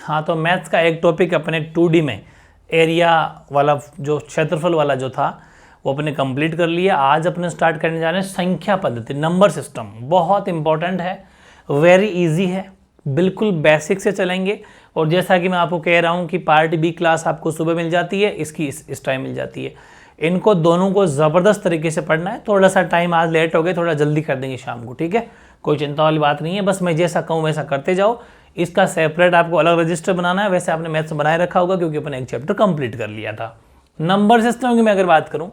हाँ, तो मैथ्स का एक टॉपिक अपने 2D में एरिया वाला जो क्षेत्रफल वाला जो था वो अपने कंप्लीट कर लिया। आज अपने स्टार्ट करने जा रहे हैं संख्या पद्धति, नंबर सिस्टम। बहुत इंपॉर्टेंट है, वेरी इजी है, बिल्कुल बेसिक से चलेंगे। और जैसा कि मैं आपको कह रहा हूँ कि पार्ट बी क्लास आपको सुबह मिल जाती है, इसकी इस टाइम मिल जाती है। इनको दोनों को ज़बरदस्त तरीके से पढ़ना है। थोड़ा सा टाइम आज लेट हो गया, थोड़ा जल्दी कर देंगे शाम को, ठीक है, कोई चिंता वाली बात नहीं है। बस मैं जैसा कहूँ वैसा करते जाओ। इसका सेपरेट आपको अलग रजिस्टर बनाना है, वैसे आपने मैथ्स बनाए रखा होगा क्योंकि अपन एक चैप्टर कंप्लीट कर लिया था। नंबर सिस्टम की मैं अगर बात करूँ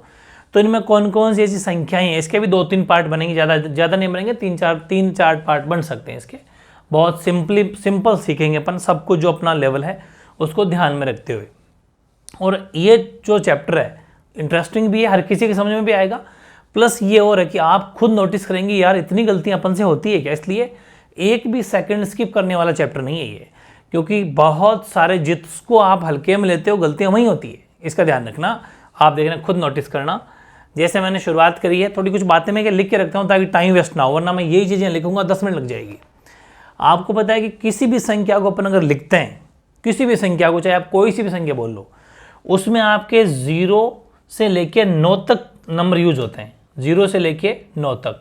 तो इनमें कौन कौन सी ऐसी संख्याएं हैं, इसके भी 2-3 पार्ट बनेंगे, ज़्यादा नहीं बनेंगे, 3-4 पार्ट बन सकते हैं इसके। बहुत सिंपल सीखेंगे अपन, सब कुछ जो अपना लेवल है उसको ध्यान में रखते हुए। और ये जो चैप्टर है इंटरेस्टिंग भी है, हर किसी के समझ में भी आएगा। प्लस ये और है कि आप खुद नोटिस करेंगे यार इतनी गलतियां अपन से होती है क्या। इसलिए एक भी सेकंड स्किप करने वाला चैप्टर नहीं है ये, क्योंकि बहुत सारे जिसको आप हल्के में लेते हो गलतियां वहीं होती है। इसका ध्यान रखना, आप देखना, खुद नोटिस करना। जैसे मैंने शुरुआत करी है, थोड़ी कुछ बातें मैं लिख के रखता हूँ ताकि टाइम वेस्ट ना हो, वरना मैं यही चीज़ें लिखूंगा 10 मिनट लग जाएगी। आपको पता है कि किसी भी संख्या को अपन अगर लिखते हैं, किसी भी संख्या को, चाहे आप कोई सी भी संख्या बोल लो, उसमें आपके 0 से लेके 9 तक नंबर यूज होते हैं, 0 से लेके 9 तक।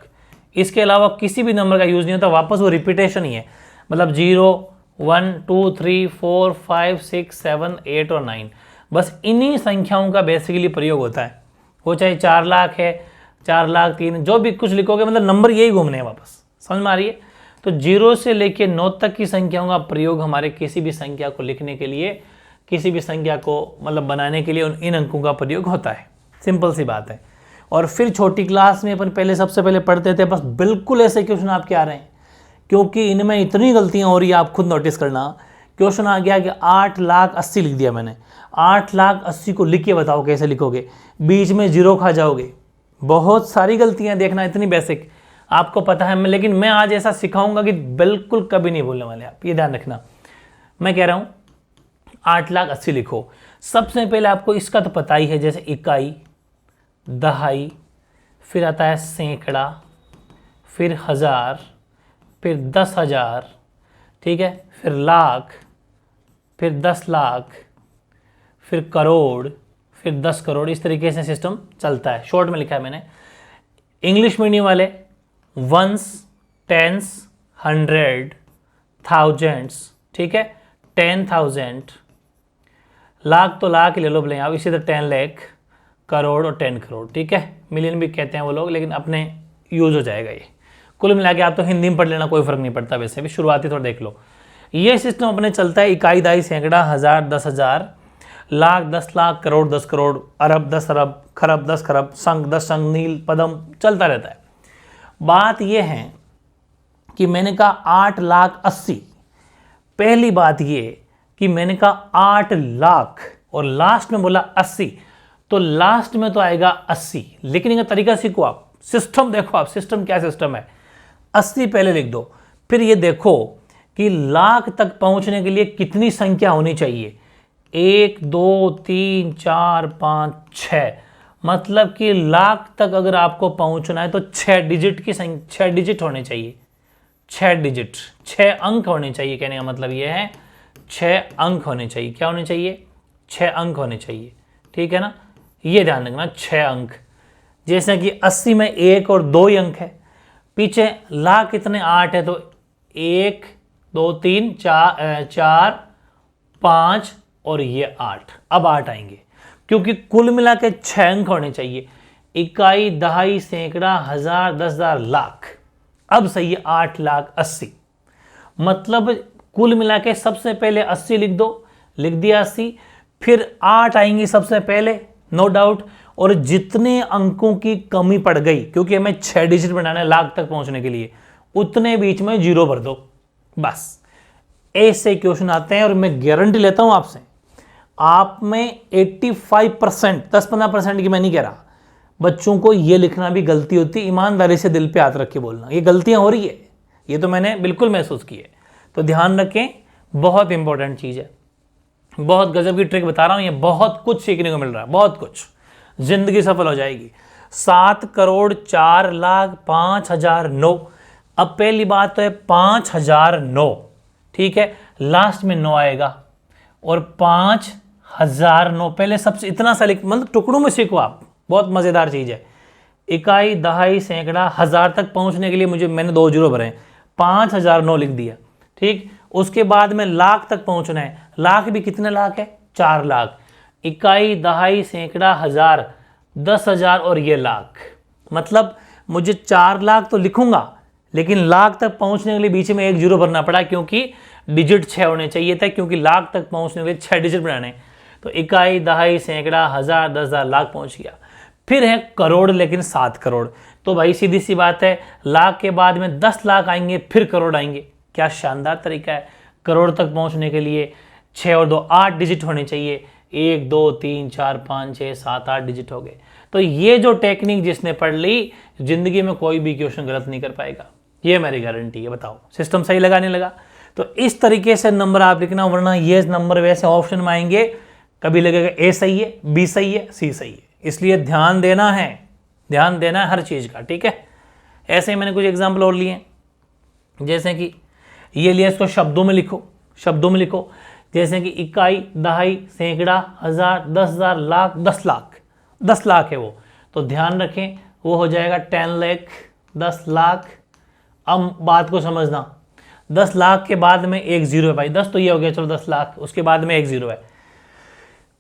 इसके अलावा किसी भी नंबर का यूज नहीं होता, वापस वो रिपीटेशन ही है। मतलब 0, 1, 2, 3, 4, 5, 6, 7, 8 और 9, बस इन्हीं संख्याओं का बेसिकली प्रयोग होता है। वो चाहे 4 लाख है, 4 लाख 3, जो भी कुछ लिखोगे मतलब नंबर यही घूमने हैं वापस। समझ में आ रही है। तो 0 से लेके 9 तक की संख्याओं का प्रयोग हमारे किसी भी संख्या को लिखने के लिए, किसी भी संख्या को मतलब बनाने के लिए इन अंकों का प्रयोग होता है। सिंपल सी बात है। और फिर छोटी क्लास में अपन पहले सबसे पहले पढ़ते थे, बस बिल्कुल ऐसे क्वेश्चन आपके आ रहे हैं, क्योंकि इनमें इतनी गलतियां हो रही है, आप खुद नोटिस करना। क्वेश्चन आ गया कि 8,80,000 लिख दिया मैंने, 8,80,000 को लिख के बताओ कैसे लिखोगे, बीच में 0 खा जाओगे। बहुत सारी गलतियां, देखना इतनी बेसिक आपको पता है। लेकिन मैं आज ऐसा सिखाऊंगा कि बिल्कुल कभी नहीं भूलने वाले आप, ये ध्यान रखना। मैं कह रहा हूं 8,80,000 लिखो। सबसे पहले आपको इसका तो पता ही है, जैसे इकाई, दहाई, फिर आता है सैकड़ा, फिर 1000, फिर 10,000, ठीक है, फिर लाख, फिर 10 लाख, फिर करोड़, फिर 10 करोड़। इस तरीके से सिस्टम चलता है। शॉर्ट में लिखा है मैंने। इंग्लिश मीडियम वाले वंस, टेंस, 100, थाउजेंड्स, ठीक है, 10,000, लाख तो लाख ही ले लो भले आप, इसी तरह 10 लाख, करोड़ और 10 करोड़, ठीक है, मिलियन भी कहते हैं वो लोग, लेकिन अपने यूज हो जाएगा ये। कुल मिला के आप तो हिंदी में पढ़ लेना, कोई फर्क नहीं पड़ता। वैसे भी शुरुआती थोड़ा देख लो। ये सिस्टम अपने चलता है, इकाई, दहाई, सैकड़ा, 1000, 10,000, लाख, 10 लाख, करोड़, 10 करोड़, अरब, 10 अरब, खरब, 10 खरब, संघ, 10 संघ, नील, पदम, चलता रहता है। बात यह है कि मैंने कहा 8,80,000। पहली बात ये कि मैंने कहा 8 लाख और लास्ट में बोला 80, तो लास्ट में तो आएगा 80, लेकिन इनका तरीका सीखो आप, सिस्टम देखो आप, सिस्टम क्या सिस्टम है। 80 पहले लिख दो, फिर ये देखो कि लाख तक पहुंचने के लिए कितनी संख्या होनी चाहिए। 1, 2, 3, 4, 5, 6, मतलब कि लाख तक अगर आपको पहुंचना है तो 6 डिजिट की संख्या, 6 डिजिट होने चाहिए, 6 डिजिट, 6 अंक होने चाहिए। कहने का मतलब ये है 6 अंक होने चाहिए। क्या होने चाहिए? 6 अंक होने चाहिए, ठीक है ना। ये ध्यान रखना, 6 अंक। जैसे कि 80 में 1 और 2 ही अंक है, पीछे लाख कितने 8 है, तो 1, 2, 3, 4, 5 और ये 8। अब 8 आएंगे क्योंकि कुल मिला के 6 अंक होने चाहिए। इकाई, दहाई, सैकड़ा, 1000, 10,000, लाख। अब सही है 8,80,000। मतलब कुल मिला के सबसे पहले 80 लिख दो, लिख दिया 80, फिर 8 आएंगे सबसे पहले, नो डाउट। और जितने अंकों की कमी पड़ गई, क्योंकि हमें 6 डिजिट बनाना है लाख तक पहुंचने के लिए, उतने बीच में 0 भर दो, बस। ऐसे क्वेश्चन आते हैं और मैं गारंटी लेता हूं आपसे, आप में 85%, 10-15% की मैं नहीं कह रहा, बच्चों को ये लिखना भी गलती होती है। ईमानदारी से दिल पे हाथ रख के बोलना, ये गलतियां हो रही है, ये तो मैंने बिल्कुल महसूस की है। तो ध्यान रखें, बहुत इंपॉर्टेंट चीज है, बहुत गजब की ट्रिक बता रहा हूं। ये बहुत कुछ सीखने को मिल रहा है, बहुत कुछ, जिंदगी सफल हो जाएगी। 7,04,05,009। अब पहली बात तो है 5,009, ठीक है। लास्ट में 9 आएगा और 5009। पहले सबसे इतना सा लिख, मतलब टुकड़ों में सीखो आप, बहुत मज़ेदार चीज़ है। इकाई, दहाई, सैकड़ा, हज़ार तक पहुंचने के लिए मैंने 2 जीरो भरे हैं, 5009 लिख दिया। ठीक, उसके बाद में लाख तक पहुंचना है। लाख भी कितने लाख है? 4 लाख। इकाई, दहाई, सैकड़ा, हज़ार, 10,000 और ये लाख। मतलब मुझे 4 लाख तो लिखूंगा, लेकिन लाख तक पहुंचने के लिए बीच में 1 जीरो भरना पड़ा, क्योंकि डिजिट 6 होने चाहिए था, क्योंकि लाख तक पहुंचने के लिए 6 डिजिट बनाने। तो इकाई, दहाई, सैकड़ा, हज़ार, 10,000, लाख पहुंच गया। फिर है करोड़, लेकिन 7 करोड़। तो भाई सीधी सी बात है, लाख के बाद में 10 लाख आएंगे, फिर करोड़ आएंगे। क्या शानदार तरीका है। करोड़ तक पहुंचने के लिए 6 और 2 8 डिजिट होने चाहिए। 1 2 3 4 5 6 7 8 डिजिट हो गए। तो ये जो टेक्निक जिसने पढ़ ली, जिंदगी में कोई भी क्वेश्चन गलत नहीं कर पाएगा, ये मेरी गारंटी है। बताओ सिस्टम सही लगा नहीं लगा? तो इस तरीके से नंबर आप लिखना, वरना ये नंबर वैसे ऑप्शन में आएंगे, कभी लगेगा ए सही है, बी सही है, सी सही है। इसलिए ध्यान देना है, ध्यान देना है हर चीज़ का। ठीक है, ऐसे ही मैंने कुछ एग्जाम्पल और लिए, जैसे कि ये लिया, इसको शब्दों में लिखो, शब्दों में लिखो। जैसे कि इकाई, दहाई, सैकड़ा, हज़ार, 10,000, लाख, 10 लाख। 10 लाख है वो, तो ध्यान रखें वो हो जाएगा 10 लाख, 10 लाख। अब बात को समझना, 10 लाख के बाद में 1 जीरो है भाई, 10 तो ये हो गया, चलो 10 लाख, उसके बाद में 1 जीरो है।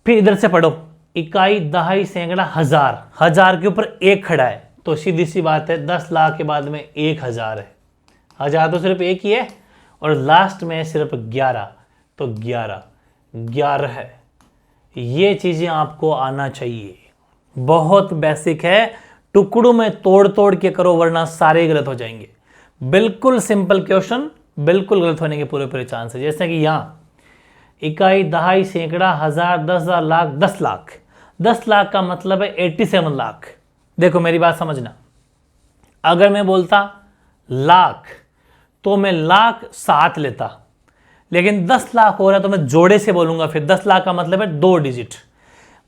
फिर इधर से पढ़ो, इकाई, दहाई, सैकड़ा, हज़ार, हज़ार के ऊपर 1 खड़ा है, तो सीधी सी बात है 10 लाख के बाद में 1000 है। 1000 तो सिर्फ 1 ही है, और लास्ट में सिर्फ 11, तो 11 है। ये चीज़ें आपको आना चाहिए, बहुत बेसिक है। टुकड़ों में तोड़ तोड़ के करो, वरना सारे गलत हो जाएंगे। बिल्कुल सिंपल क्वेश्चन, बिल्कुल गलत होने के पूरे चांस है। जैसे कि यहाँ इकाई, दहाई, सैकड़ा, हज़ार, 10,000, लाख, 10 लाख। 10 लाख का मतलब है 87 लाख। देखो मेरी बात समझना, अगर मैं बोलता लाख तो मैं लाख 7 लेता, लेकिन 10 लाख हो रहा है तो मैं जोड़े से बोलूंगा। फिर 10 लाख का मतलब है 2 डिजिट।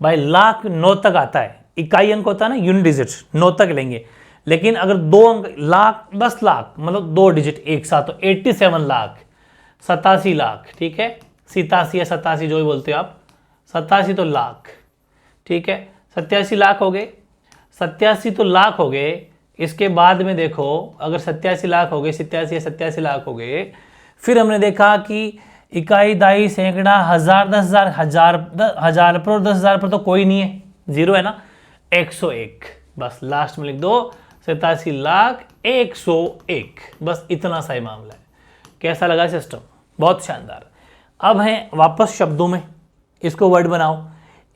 भाई लाख 9 तक आता है, इकाई अंक होता है ना, यूनिट डिजिट 9 तक लेंगे। लेकिन अगर 2 अंक, लाख 10 लाख मतलब 2 डिजिट एक साथ, तो 87 लाख, 87 लाख। ठीक है, 87 या 87 जो भी बोलते हो आप, 87 तो लाख। ठीक है, 87 लाख हो गए, 87 तो लाख हो गए। इसके बाद में देखो, अगर 87 लाख हो गए, 87 या 87 लाख हो गए, फिर हमने देखा कि इकाई, दहाई, सैकड़ा, हज़ार, 10,000, हज़ार पर और 10,000 पर तो कोई नहीं है, जीरो है ना, 101। बस लास्ट में लिख दो 87 लाख 101, बस इतना सा ही मामला है। कैसा लगा सिस्टम? बहुत शानदार। अब है वापस शब्दों में, इसको वर्ड बनाओ।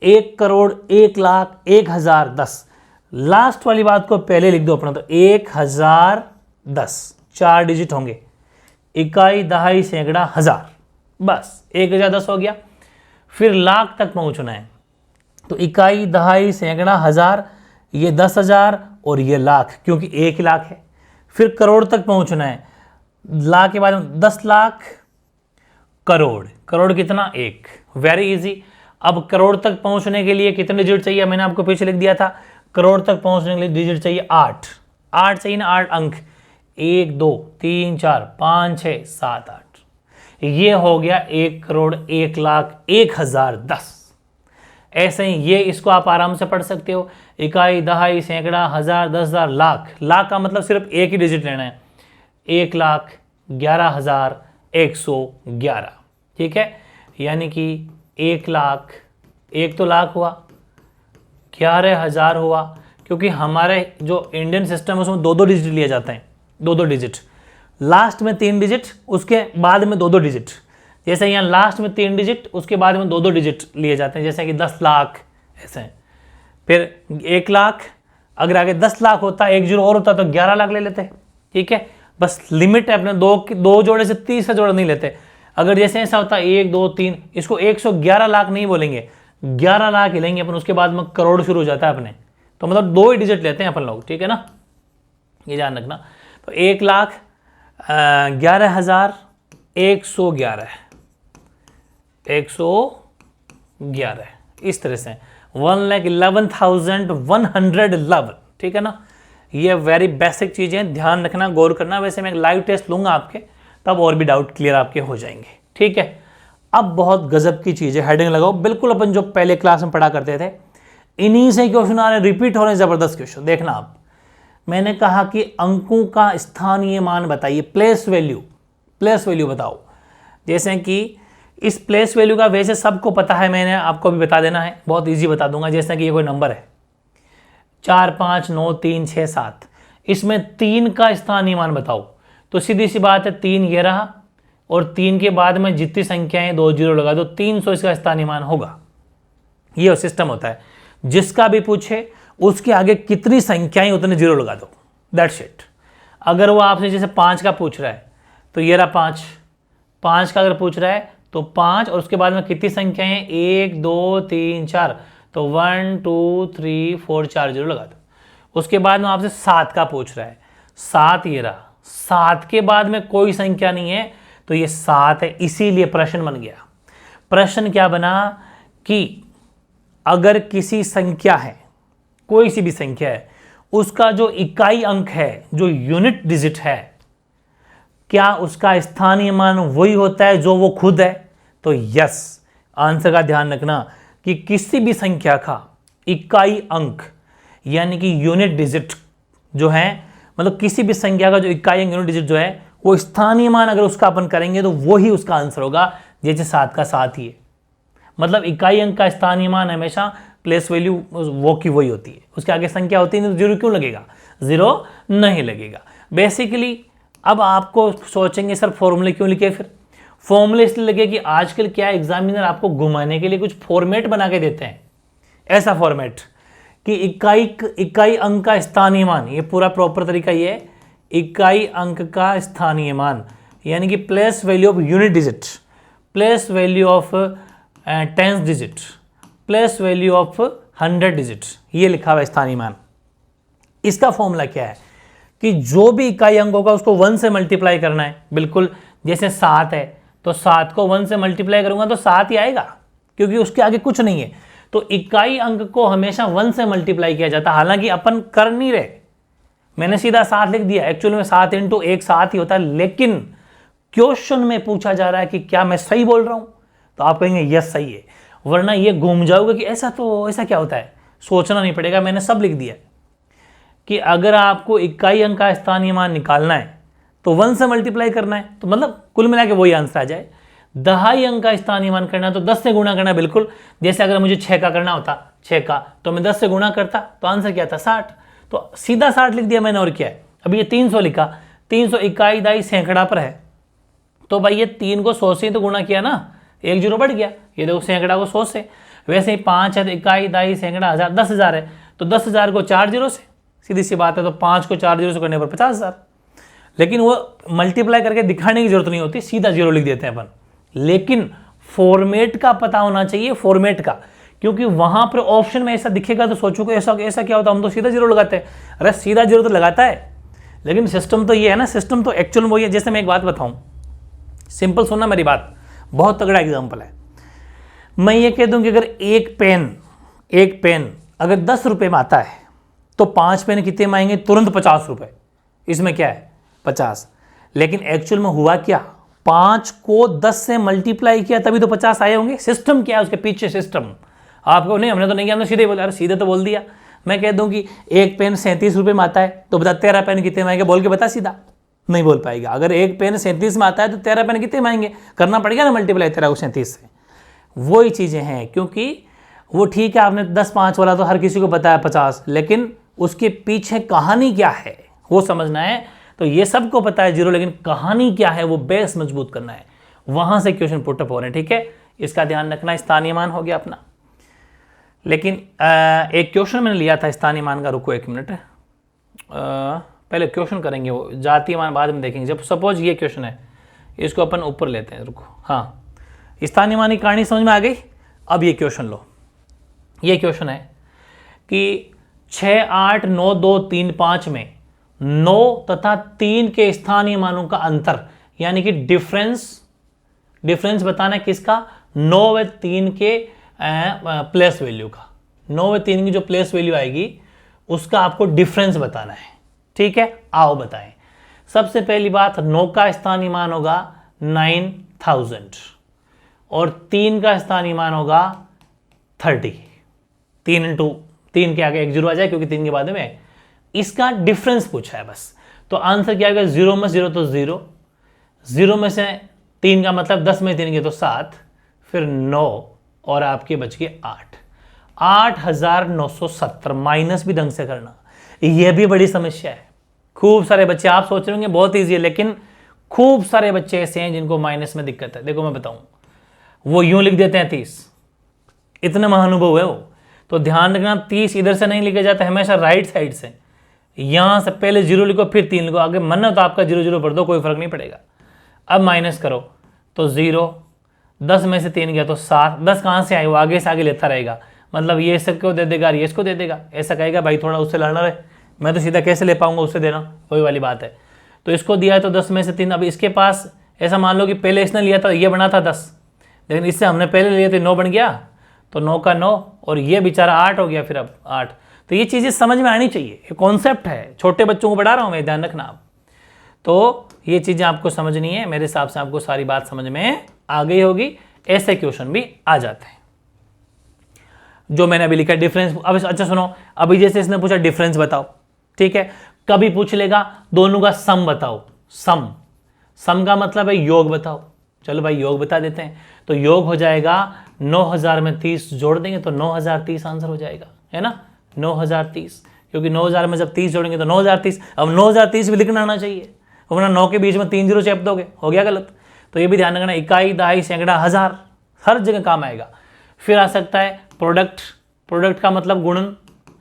1 करोड़, 1 लाख, 1,000, 10। लास्ट वाली बात को पहले लिख दो अपना, तो 1,010, 4 डिजिट होंगे। इकाई, दहाई, सैकड़ा, हज़ार, बस 1,010 हो गया। फिर लाख तक पहुंचना है, तो इकाई, दहाई, सैकड़ा, हज़ार, ये 10,000 और ये लाख, क्योंकि 1 लाख है। फिर करोड़ तक पहुंचना है, लाख के बाद में 10 लाख, करोड़, करोड़ कितना? 1। Very easy. अब करोड़ तक पहुंचने के लिए कितने डिजिट चाहिए? मैंने आपको पीछे लिख दिया था, करोड़ तक पहुंचने के लिए डिजिट चाहिए 8। 8 चाहिए ना, 8 अंक, 1 2 3 4 5 6 7 8। ये हो गया 1 करोड़ 1 लाख 1,010। ऐसे ही ये, इसको आप आराम से पढ़ सकते हो। इकाई, दहाई, सैकड़ा, हज़ार, 10,000, लाख। लाख का मतलब सिर्फ एक ही डिजिट लेना है, 1,11,111। ठीक है, यानी कि 1 लाख, एक तो लाख हुआ, 11,000 हुआ, क्योंकि हमारे जो इंडियन सिस्टम है उसमें 2-2 डिजिट लिए जाते हैं, 2-2 डिजिट। लास्ट में 3 डिजिट, उसके बाद में 2-2 डिजिट। जैसे यहाँ लास्ट में 3 डिजिट, उसके बाद में 2-2 डिजिट लिए जाते हैं, जैसे कि 10 लाख ऐसे। फिर 1 लाख, अगर आगे 10 लाख होता, 1 जीरो और होता तो 11 लाख ले लेते। ठीक है, बस लिमिट है अपने, दो जोड़े से तीसरा जोड़ा नहीं लेते। अगर जैसे ऐसा होता 1 2 3, इसको 111 लाख नहीं बोलेंगे, 11 लाख ही लेंगे अपन, उसके बाद में करोड़ शुरू हो जाता है अपने। तो मतलब 2 ही डिजिट लेते हैं अपन लोग। ठीक है ना, ये ध्यान रखना। तो 1,11,111, 111 इस तरह से, 1,11,111। ठीक है ना, ये वेरी बेसिक चीज़ें, ध्यान रखना, गौर करना। वैसे मैं एक लाइव टेस्ट लूंगा आपके, तब और भी डाउट क्लियर आपके हो जाएंगे। ठीक है। अब बहुत गजब की चीज़ है, हेडिंग लगाओ, बिल्कुल अपन जो पहले क्लास में पढ़ा करते थे इन्हीं से क्वेश्चन आ रहे हैं, रिपीट हो रहे हैं, जबरदस्त क्वेश्चन। देखना आप, मैंने कहा कि अंकों का स्थानीय मान बताइए, प्लेस वैल्यू, प्लेस वैल्यू बताओ। जैसे कि इस प्लेस वैल्यू का वैसे सबको पता है, मैंने आपको भी बता देना है, बहुत इजी बता दूंगा। जैसे कि ये कोई नंबर है 4 5 9 3 6 7, इसमें 3 का स्थानीय मान बताओ। तो सीधी सी बात है, 3 ये रहा और 3 के बाद में जितनी संख्याएं 2 जीरो लगा दो, 300 इसका स्थानीय मान होगा। ये सिस्टम होता है, जिसका भी पूछे उसके आगे कितनी संख्याएं उतने जीरो लगा दो, दैट्स इट। अगर वो आपसे जैसे 5 का पूछ रहा है तो ये रहा 5, 5 का अगर पूछ रहा है तो 5 और उसके बाद में कितनी संख्याएं, 1 2 3 4, तो 1 2 3 4 4 जीरो लगा दो। उसके बाद में आपसे 7 का पूछ रहा है, 7 ये रहा, 7 के बाद में कोई संख्या नहीं है तो ये 7 है, इसीलिए प्रश्न बन गया। प्रश्न क्या बना कि अगर किसी संख्या है, कोई सी भी संख्या है, उसका जो इकाई अंक है, जो यूनिट डिजिट है, क्या उसका स्थानीय मान वही होता है जो वो खुद है? तो यस, आंसर का ध्यान रखना कि किसी भी संख्या का इकाई अंक यानी कि यूनिट डिजिट जो है, मतलब किसी भी संख्या का जो इकाई अंक यूनिट डिजिट जो है, वो स्थानीय मान अगर उसका अपन करेंगे तो वही उसका आंसर होगा। जैसे 7 का 7 ही है, मतलब इकाई अंक का स्थानीय मान हमेशा प्लेस वैल्यू वो की वही होती है, उसके आगे संख्या होती है, तो जीरो क्यों लगेगा? जीरो नहीं लगेगा। बेसिकली अब आपको सोचेंगे सर फॉर्मूले क्यों लिखे? फिर फॉर्मूले इसलिए लगे कि आजकल क्या एग्जामिनर आपको घुमाने के लिए कुछ फॉर्मेट बना के देते हैं, ऐसा फॉर्मेट कि इकाई अंक का स्थानीय मान, ये पूरा प्रॉपर तरीका ये है, इकाई अंक का स्थानीय मान यानी कि place value of unit digit, place value of tens digit, place value of 100 digit, ये लिखा हुआ है स्थानीय मान। इसका फॉर्मूला क्या है कि जो भी इकाई अंक होगा उसको 1 से मल्टीप्लाई करना है। बिल्कुल, जैसे 7 है तो 7 को 1 से मल्टीप्लाई करूंगा तो 7 ही आएगा, क्योंकि उसके आगे कुछ नहीं है। तो इकाई अंक को हमेशा 1 से मल्टीप्लाई किया जाता है। हालांकि अपन कर नहीं रहे, मैंने सीधा 7 लिख दिया, एक्चुअली में 7 इंटू 1 7 ही होता है, लेकिन क्वेश्चन में पूछा जा रहा है कि क्या मैं सही बोल रहा हूं, तो आप कहेंगे यस सही है, वरना ये घूम जाओगे कि ऐसा क्या होता है, सोचना नहीं पड़ेगा, मैंने सब लिख दिया कि अगर आपको इकाई अंक का स्थानीय मान निकालना है तो 1 से मल्टीप्लाई करना है, तो मतलब कुल मिला के वही आंसर आ जाए। दहाई अंक का स्थानीय मान करना है तो 10 से गुणा करना है। बिल्कुल, जैसे अगर मुझे 6 का करना होता, 6 का, तो मैं 10 से गुणा करता तो आंसर क्या था 60, तो सीधा 60 लिख दिया मैंने, और क्या है। अभी ये 300 लिखा, 300 इकाई दाई सैकड़ा पर है, तो भाई ये 3 को 100 से तो गुणा किया ना, 1 जीरो बढ़ गया, ये देखो सैकड़ा को 100 से। वैसे ही 5 है तो इकाई दाई सैकड़ा हज़ार, 10,000 है तो 10,000 को 4 जीरो से, सीधी सी बात है, तो 5 को 4 जीरो से करने पर 50,000। लेकिन वो मल्टीप्लाई करके दिखाने की जरूरत नहीं होती, सीधा जीरो लिख देते हैं अपन। लेकिन फॉर्मेट का पता होना चाहिए, फॉर्मेट का, क्योंकि वहां पर ऑप्शन में ऐसा दिखेगा तो सोचो कि ऐसा क्या होता है, हम तो सीधा जीरो लगाते हैं। अरे सीधा जीरो तो लगाता है, लेकिन सिस्टम तो ये है ना, सिस्टम तो एक्चुअल में वही है। जैसे मैं एक बात बताऊं, सिंपल सुनना मेरी बात, बहुत तगड़ा एग्जाम्पल है। मैं ये कह दूं कि अगर एक पेन अगर 10 रुपये में आता है तो 5 पेन कितने में आएंगे? तुरंत 50 रुपये। इसमें क्या है? 50। लेकिन एक्चुअल में हुआ क्या, 5 को 10 से मल्टीप्लाई किया तभी तो 50 आए होंगे। सिस्टम क्या है उसके पीछे? सिस्टम आपको नहीं, हमने तो नहीं किया, हमने सीधे बोला। अरे सीधे तो बोल दिया। मैं कह दूं कि एक पेन 37 रुपये में आता है तो बता 13 पेन कितने में आएंगे, बोल के बता, सीधा नहीं बोल पाएगा। अगर एक पेन 37 में आता है तो 13 पेन कितने में आएंगे, करना पड़ेगा ना मल्टीप्लाई 13 को 37 से। वही चीज़ें हैं, क्योंकि वो ठीक है आपने 10 5 वाला तो हर किसी को बताया 50, लेकिन उसके पीछे कहानी क्या है वो समझना है। तो ये सबको पता है जीरो, लेकिन कहानी क्या है वो बेस मजबूत करना है, वहां से क्वेश्चन पुटअप हो रहे हैं। ठीक है, इसका ध्यान रखना। स्थानीय मान हो गया अपना, लेकिन एक क्वेश्चन मैंने लिया था स्थानीय मान का, रुको 1 मिनट, पहले क्वेश्चन करेंगे, वो जातीय मान बाद में देखेंगे। जब सपोज ये क्वेश्चन है, इसको अपन ऊपर लेते हैं, रुको। हाँ, स्थानीय मान की कहानी समझ में आ गई। अब ये क्वेश्चन लो, ये क्वेश्चन है कि 6 8 9 2 3 5 में 9 तथा 3 के स्थानीय मानों का अंतर, यानी कि डिफरेंस बताना है किसका? 9 व 3 के प्लेस वैल्यू का। 9 व 3 की जो प्लेस वैल्यू आएगी उसका आपको डिफरेंस बताना है। ठीक है, आओ बताएं। सबसे पहली बात, 9 का स्थानीय मान होगा 9 1000 और 3 का स्थानीय मान होगा 30। 3 इंटू 3 के आगे एक जीरो आ जाए क्योंकि 3 के बाद में इसका डिफरेंस पूछा है बस। तो आंसर क्या होगा, 0 में 0 तो 0, 0 में से 3 का मतलब 10 में 3 के तो 7, फिर 9 और आपके बच गए 8। 8970 माइनस भी ढंग से करना, यह भी बड़ी समस्या है। खूब सारे बच्चे, आप सोच रहे होंगे बहुत ईजी है, लेकिन खूब सारे बच्चे ऐसे हैं जिनको माइनस में दिक्कत है। देखो मैं बताऊं, वो यूं लिख देते हैं 30, इतने महानुभव है वो। तो ध्यान रखना 30 इधर से नहीं लिखे जाता, हमेशा राइट साइड से। यहां से पहले 0 लिखो फिर 3 लिखो, आगे मन तो आपका 0 0 भर दो, कोई फर्क नहीं पड़ेगा। अब माइनस करो तो 0, 10 में से 3 गया तो 7, 10 कहां से आए, वो आगे से आगे लेता रहेगा। मतलब ये सबको दे देगा, ये इसको दे देगा, ऐसा कहेगा भाई थोड़ा उससे लड़ना रहे, मैं तो सीधा कैसे ले पाऊंगा, उससे देना, वही वाली बात है। तो इसको दिया है तो 10 में से 3, अब इसके पास ऐसा मान लो कि पहले इसने लिया था, ये बना था 10, लेकिन इससे हमने पहले लिया तो 9 बन गया, तो 9 का 9 और ये बेचारा 8 हो गया, फिर अब 8। तो ये चीज़ें समझ में आनी चाहिए, ये कॉन्सेप्ट है, छोटे बच्चों को पढ़ा रहा हूँ मैं, ध्यान रखना आप। तो ये चीज़ें आपको समझनी है, मेरे हिसाब से आपको सारी बात समझ में आ गई होगी। ऐसे क्वेश्चन भी आ जाते हैं जो मैंने अभी लिखा डिफरेंस। अब अच्छा सुनो, अभी जैसे इसने पूछा डिफरेंस बताओ, ठीक है, कभी पूछ लेगा दोनों का सम बताओ। सम का मतलब है योग बताओ, चलो भाई योग बता देते हैं। तो योग हो जाएगा 9000 में 30 जोड़ देंगे तो 9030 आंसर हो जाएगा, है ना, 9030, क्योंकि 9000 में जब 30 जोड़ेंगे तो 9030। अब 9030 भी लिखना आना चाहिए, वरना 9 के बीच में 3 जीरो चेप दोगे, हो गया गलत। तो ये भी ध्यान रखना, इकाई, दहाई, सैकड़ा, हजार, हर जगह काम आएगा। फिर आ सकता है प्रोडक्ट का मतलब गुणन,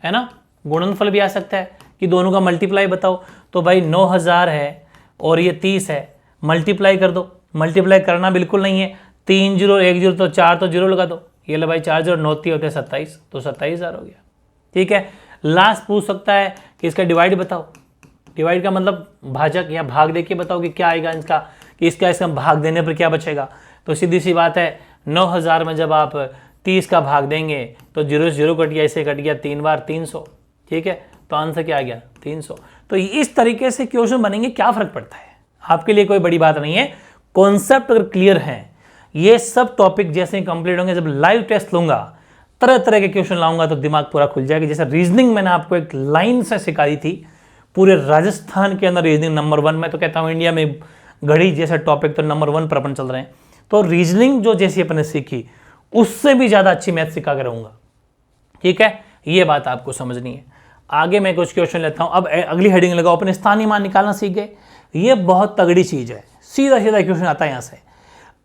है ना, गुणनफल भी आ सकता है कि दोनों का मल्टीप्लाई बताओ। तो भाई 9000 है और ये 30 है, मल्टीप्लाई कर दो। मल्टीप्लाई करना बिल्कुल नहीं है, 3 जीरो 1 जीरो तो 4 तो जीरो लगा दो, ये लो भाई 4 जीरो 9 होते हैं 27, तो 27000 हो गया, ठीक है। लास्ट पूछ सकता है कि इसका डिवाइड बताओ। डिवाइड का मतलब भाजक या भाग दे के बताओ कि क्या आएगा इसका, कि इसका भाग देने पर क्या बचेगा। तो सीधी सी बात है, 9000 में जब आप 30 का भाग देंगे तो 0 से 0 कट गया, इसे कट गया 3 बार 300, ठीक है। तो आंसर क्या आ गया 300। तो इस तरीके से क्वेश्चन बनेंगे, क्या फर्क पड़ता है, आपके लिए कोई बड़ी बात नहीं है। कॉन्सेप्ट अगर क्लियर है, ये सब टॉपिक जैसे ही कंप्लीट होंगे, जब लाइव टेस्ट लूंगा, तरह तरह के क्वेश्चन लाऊंगा तो दिमाग पूरा खुल जाएगा। जैसे रीजनिंग मैंने आपको एक लाइन से सिखाई थी, पूरे राजस्थान के अंदर रीजनिंग नंबर 1, मैं तो कहता हूं इंडिया में घड़ी जैसा टॉपिक तो नंबर 1 पर अपन चल रहे हैं। तो रीजनिंग जो जैसी अपने सीखी, उससे भी ज्यादा अच्छी मैथ सिखा कर रहूंगा, ठीक है। ये बात आपको समझनी है। आगे मैं कुछ क्वेश्चन लेता हूं। अब अगली हेडिंग लगाओ, अपने स्थानीय मान निकालना सीख गए, ये बहुत तगड़ी चीज है। सीधा सीधा क्वेश्चन आता है यहां से,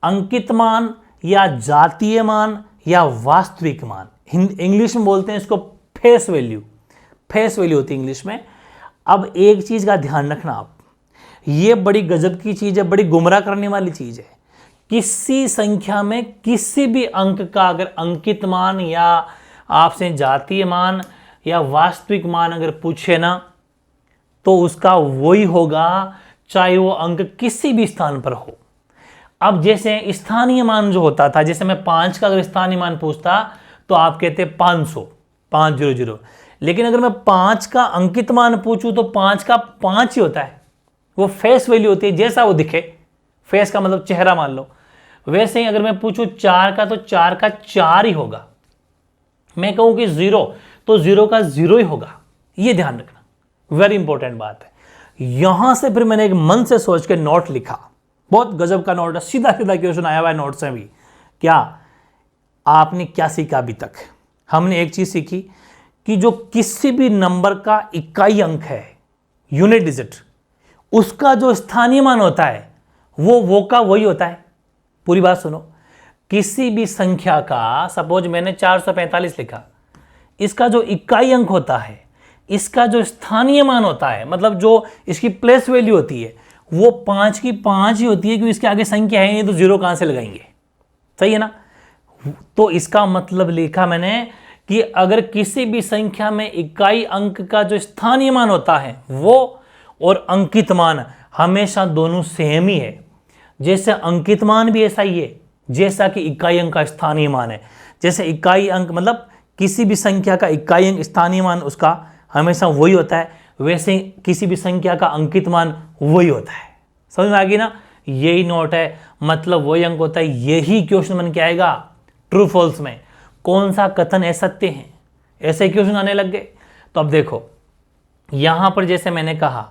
अंकित मान या जातीय मान या वास्तविक मान, इंग्लिश में बोलते हैं इसको फेस वैल्यू। फेस वैल्यू होती है इंग्लिश में। अब एक चीज का ध्यान रखना आप, ये बड़ी गजब की चीज है, बड़ी गुमराह करने वाली चीज है। किसी संख्या में किसी भी अंक का अगर अंकित मान या आपसे जातीय मान या वास्तविक मान अगर पूछे ना, तो उसका वही होगा चाहे वो अंक किसी भी स्थान पर हो। अब जैसे स्थानीय मान जो होता था, जैसे मैं 5 का अगर स्थानीय मान पूछता तो आप कहते 500, 500, लेकिन अगर मैं 5 का अंकित मान पूछूं तो 5 का 5 ही होता है, वो फेस वैल्यू होती है, जैसा वो दिखे। फेस का मतलब चेहरा मान लो, वैसे ही अगर मैं पूछूं 4 का तो 4 का 4 ही होगा। मैं कहूं कि 0 तो 0 का 0 ही होगा। ये ध्यान रखना, वेरी इंपॉर्टेंट बात है। यहां से फिर मैंने एक मन से सोच के नोट लिखा, बहुत गजब का नोट है, सीधा सीधा क्वेश्चन आया हुआ है नोट से भी। क्या आपने क्या सीखा अभी तक? हमने एक चीज सीखी कि जो किसी भी नंबर का इकाई अंक है, यूनिट डिजिट, उसका जो स्थानीय मान होता है वो का वही होता है। पूरी बात सुनो, किसी भी संख्या का, सपोज मैंने 445 लिखा, इसका जो इकाई अंक होता है, इसका जो स्थानीय मान होता है, मतलब जो इसकी प्लेस वैल्यू होती है, वो 5 की 5 ही होती है, क्योंकि इसके आगे संख्या है नहीं तो 0 कहां से लगाएंगे, सही है ना। तो इसका मतलब लिखा मैंने कि अगर किसी भी संख्या में इकाई अंक का जो स्थानीय मान होता है वो और अंकित मान हमेशा दोनों सेम ही है। जैसे अंकित मान भी ऐसा ही है जैसा कि इकाई अंक का स्थानीय मान है। जैसे इकाई अंक मतलब किसी भी संख्या का इकाई अंक स्थानीय मान उसका हमेशा वही होता है, वैसे किसी भी संख्या का अंकित मान वही होता है। समझ में आ गई ना। यही नोट है, मतलब वही अंक होता है, यही क्वेश्चन बन के आएगा ट्रू फॉल्स में। कौन सा कथन असत्य है, ऐसे क्वेश्चन आने लग गए। तो अब देखो यहां पर जैसे मैंने कहा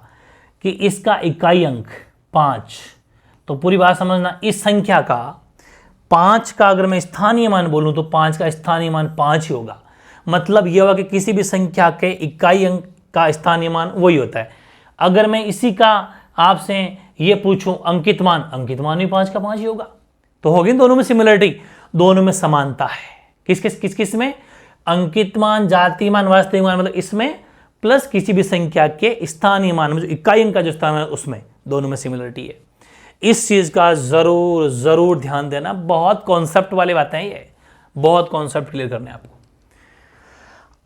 कि इसका इकाई अंक 5, तो पूरी बात समझना, इस संख्या का 5 का अगर मैं स्थानीय मान बोलूं तो 5 का स्थानीय मान 5 ही होगा। मतलब यह होगा कि किसी भी संख्या के इकाई अंक का स्थानीय मान वही होता है। अगर मैं इसी का आपसे ये पूछूं अंकित मान भी 5 का 5 ही होगा। तो होगी दोनों में सिमिलरिटी, दोनों में समानता है। किस किस में? अंकित मान, जाति मान, वास्तविक मान, मतलब इसमें प्लस किसी भी संख्या के स्थानीय मान में जो इकाई अंक का जो स्थान है उसमें, दोनों में सिमिलरिटी है। इस चीज का जरूर जरूर ध्यान देना। बहुत कॉन्सेप्ट वाली बातें हैं ये, बहुत कॉन्सेप्ट क्लियर करने आपको।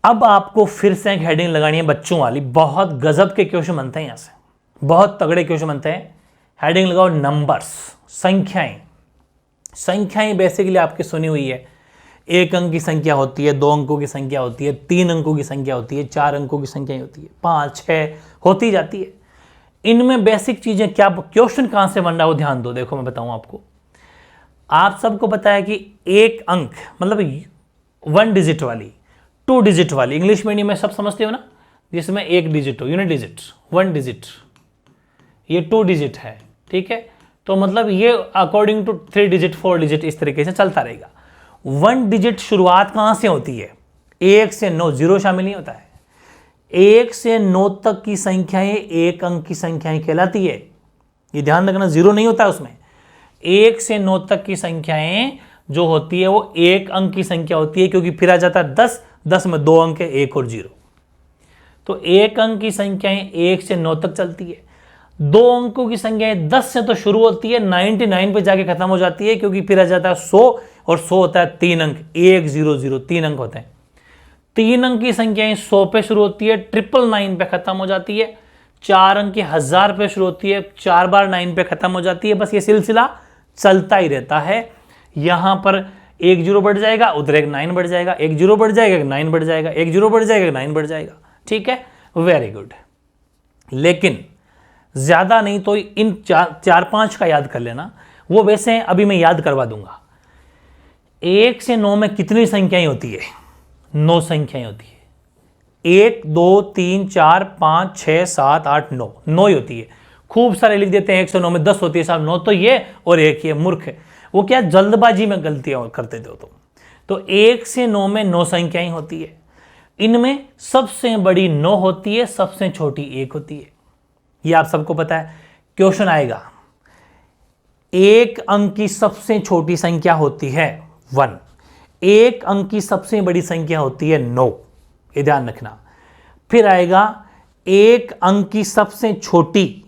अब आपको फिर से एक हेडिंग लगानी है बच्चों वाली। बहुत गजब के क्वेश्चन बनते हैं यहां से, बहुत तगड़े क्वेश्चन बनते हैं। हेडिंग लगाओ नंबर्स, संख्याएं। संख्याएं बेसिकली आपकी सुनी हुई है, 1 अंक की संख्या होती है, 2 अंकों की संख्या होती है, 3 अंकों की संख्या होती है, 4 अंकों की संख्या होती है, 5, 6 होती जाती है। इनमें बेसिक चीजें क्या, क्वेश्चन कहां से बन रहा है वो ध्यान दो। देखो मैं बताऊं आपको, आप सबको पता है कि एक अंक मतलब 1 डिजिट वाली, 2 डिजिट वाली, इंग्लिश मीडियम में सब समझते हो ना, जिसमें 1 डिजिट हो, यूनिट डिजिट, 1 डिजिट, ये 2 डिजिट है, ठीक है। तो मतलब ये अकॉर्डिंग टू 3 डिजिट, 4 डिजिट, इस तरीके से चलता रहेगा। 1 डिजिट शुरुआत कहां से होती है? 1 से 9, 0 शामिल नहीं होता है। 1 से 9 तक की संख्याएं 1 अंक की संख्याएं कहलाती है, ये ध्यान रखना, 0 नहीं होता है उसमें। 1 से 9 तक की संख्याएं जो होती है वो 1 अंक की संख्या होती है, क्योंकि फिर आ जाता है 10, 10 में 2 अंक है, 1 और 0। तो 1 अंक की संख्याएं 1 से 9 तक चलती है। 2 अंकों की संख्याएं 10 से तो शुरू होती है, 99 पे जाके खत्म हो जाती है, क्योंकि फिर आ जाता है 100, और 100 होता है 3 अंक, 1 0 0, 3 अंक होते हैं। 3 अंक की संख्याएं 100 पे शुरू होती है, 999 पे खत्म हो जाती है। 4 अंक की 1000 पे शुरू होती है, 4 बार 9 पे खत्म हो जाती है। बस ये सिलसिला चलता ही रहता है। यहां पर 1 0 बढ़ जाएगा, उधर एक 9 बढ़ जाएगा, 1 0 बढ़ जाएगा, 9 बढ़ जाएगा, 1 0 बढ़ जाएगा, 9 बढ़ जाएगा, ठीक है, वेरी गुड। लेकिन ज्यादा नहीं तो इन 4-5 का याद कर लेना, वो वैसे अभी मैं याद करवा दूंगा। 1 से 9 में कितनी संख्याएं होती है? 9 संख्याएं होती है। 1 2 3 4 5 6 7 8 9, 9 ही होती है। खूब सारे लिख देते हैं 1 से 9 में 10 होती है, साहब 9 तो ये और 1 ये, मूर्ख है वो, क्या जल्दबाजी में गलतियां करते थे तुम। तो 1 से 9 में 9 संख्याएं होती है। इनमें सबसे बड़ी 9 होती है, सबसे छोटी 1 होती है, ये आप सबको पता है। क्वेश्चन आएगा, 1 अंक की सबसे छोटी संख्या होती है 1, 1 अंक की सबसे बड़ी संख्या होती है 9, ये ध्यान रखना। फिर आएगा 1 अंक की सबसे छोटी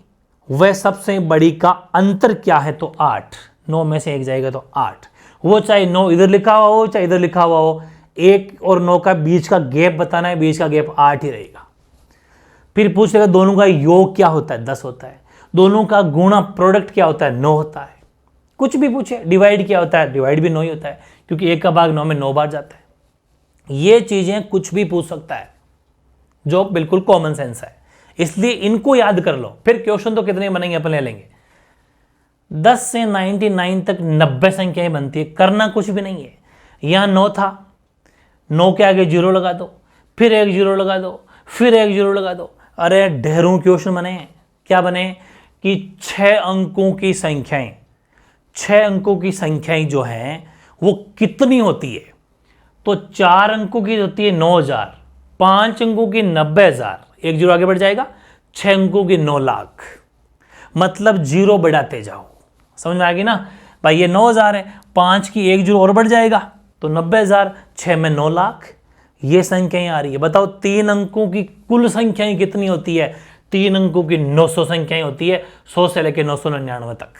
वह सबसे बड़ी का अंतर क्या है? तो 8, 9 में से 1 जाएगा तो 8, वो चाहे 9 इधर लिखा हुआ हो चाहे इधर लिखा हुआ हो, 1 और 9 का बीच का गैप बताना है, बीच का गैप 8 ही रहेगा। फिर पूछ लेगा दोनों का योग क्या होता है? 10 होता है। दोनों का गुणा प्रोडक्ट क्या होता है? 9 होता है। कुछ भी पूछे, डिवाइड क्या होता है? डिवाइड भी 9 ही होता है, क्योंकि 1 का भाग 9 में 9 बार जाता है। ये चीजें कुछ भी पूछ सकता है, जो बिल्कुल कॉमन सेंस है, इसलिए इनको याद कर लो। फिर क्वेश्चन तो कितने बनेंगे अपन ले लेंगे। 10 से 99 तक 90 संख्याएं बनती है, करना कुछ भी नहीं है। यहां 9 था, 9 के आगे 0 लगा दो, फिर 1 0 लगा दो, फिर 1 0 लगा दो। अरे ढेरों क्वेश्चन बने हैं। क्या बने कि 6 अंकों की संख्याएं, 6 अंकों की संख्याएं जो हैं वो कितनी होती है? तो 4 अंकों की होती है 9000, 5 अंकों की 90000, 1 0 आगे बढ़ जाएगा, 6 अंकों की 9 लाख। मतलब 0 बढ़ाते जाओ, समझ में आ गई ना भाई। ये 9000 है, 5 की 1 0 और बढ़ जाएगा तो 90000, 6 में 9 लाख। ये संख्याएं आ रही है। बताओ 3 अंकों की कुल संख्याएं कितनी होती है? 3 अंकों की 900 संख्याएं होती है, 100 से लेकर 999 तक।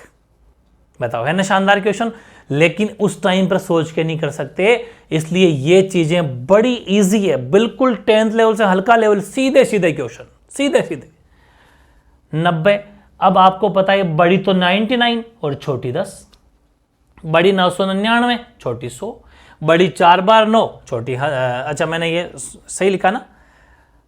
बताओ, है ना शानदार क्वेश्चन। लेकिन उस टाइम पर सोच के नहीं कर सकते, इसलिए ये चीजें बड़ी इजी है, बिल्कुल 10th लेवल से हल्का लेवल, सीधे सीधे क्वेश्चन, सीधे सीधे। 90, अब आपको पता है बड़ी तो 99 और छोटी 10, बड़ी 999, छोटी 100, बड़ी 4 बार 9, छोटी अच्छा मैंने ये सही लिखा ना,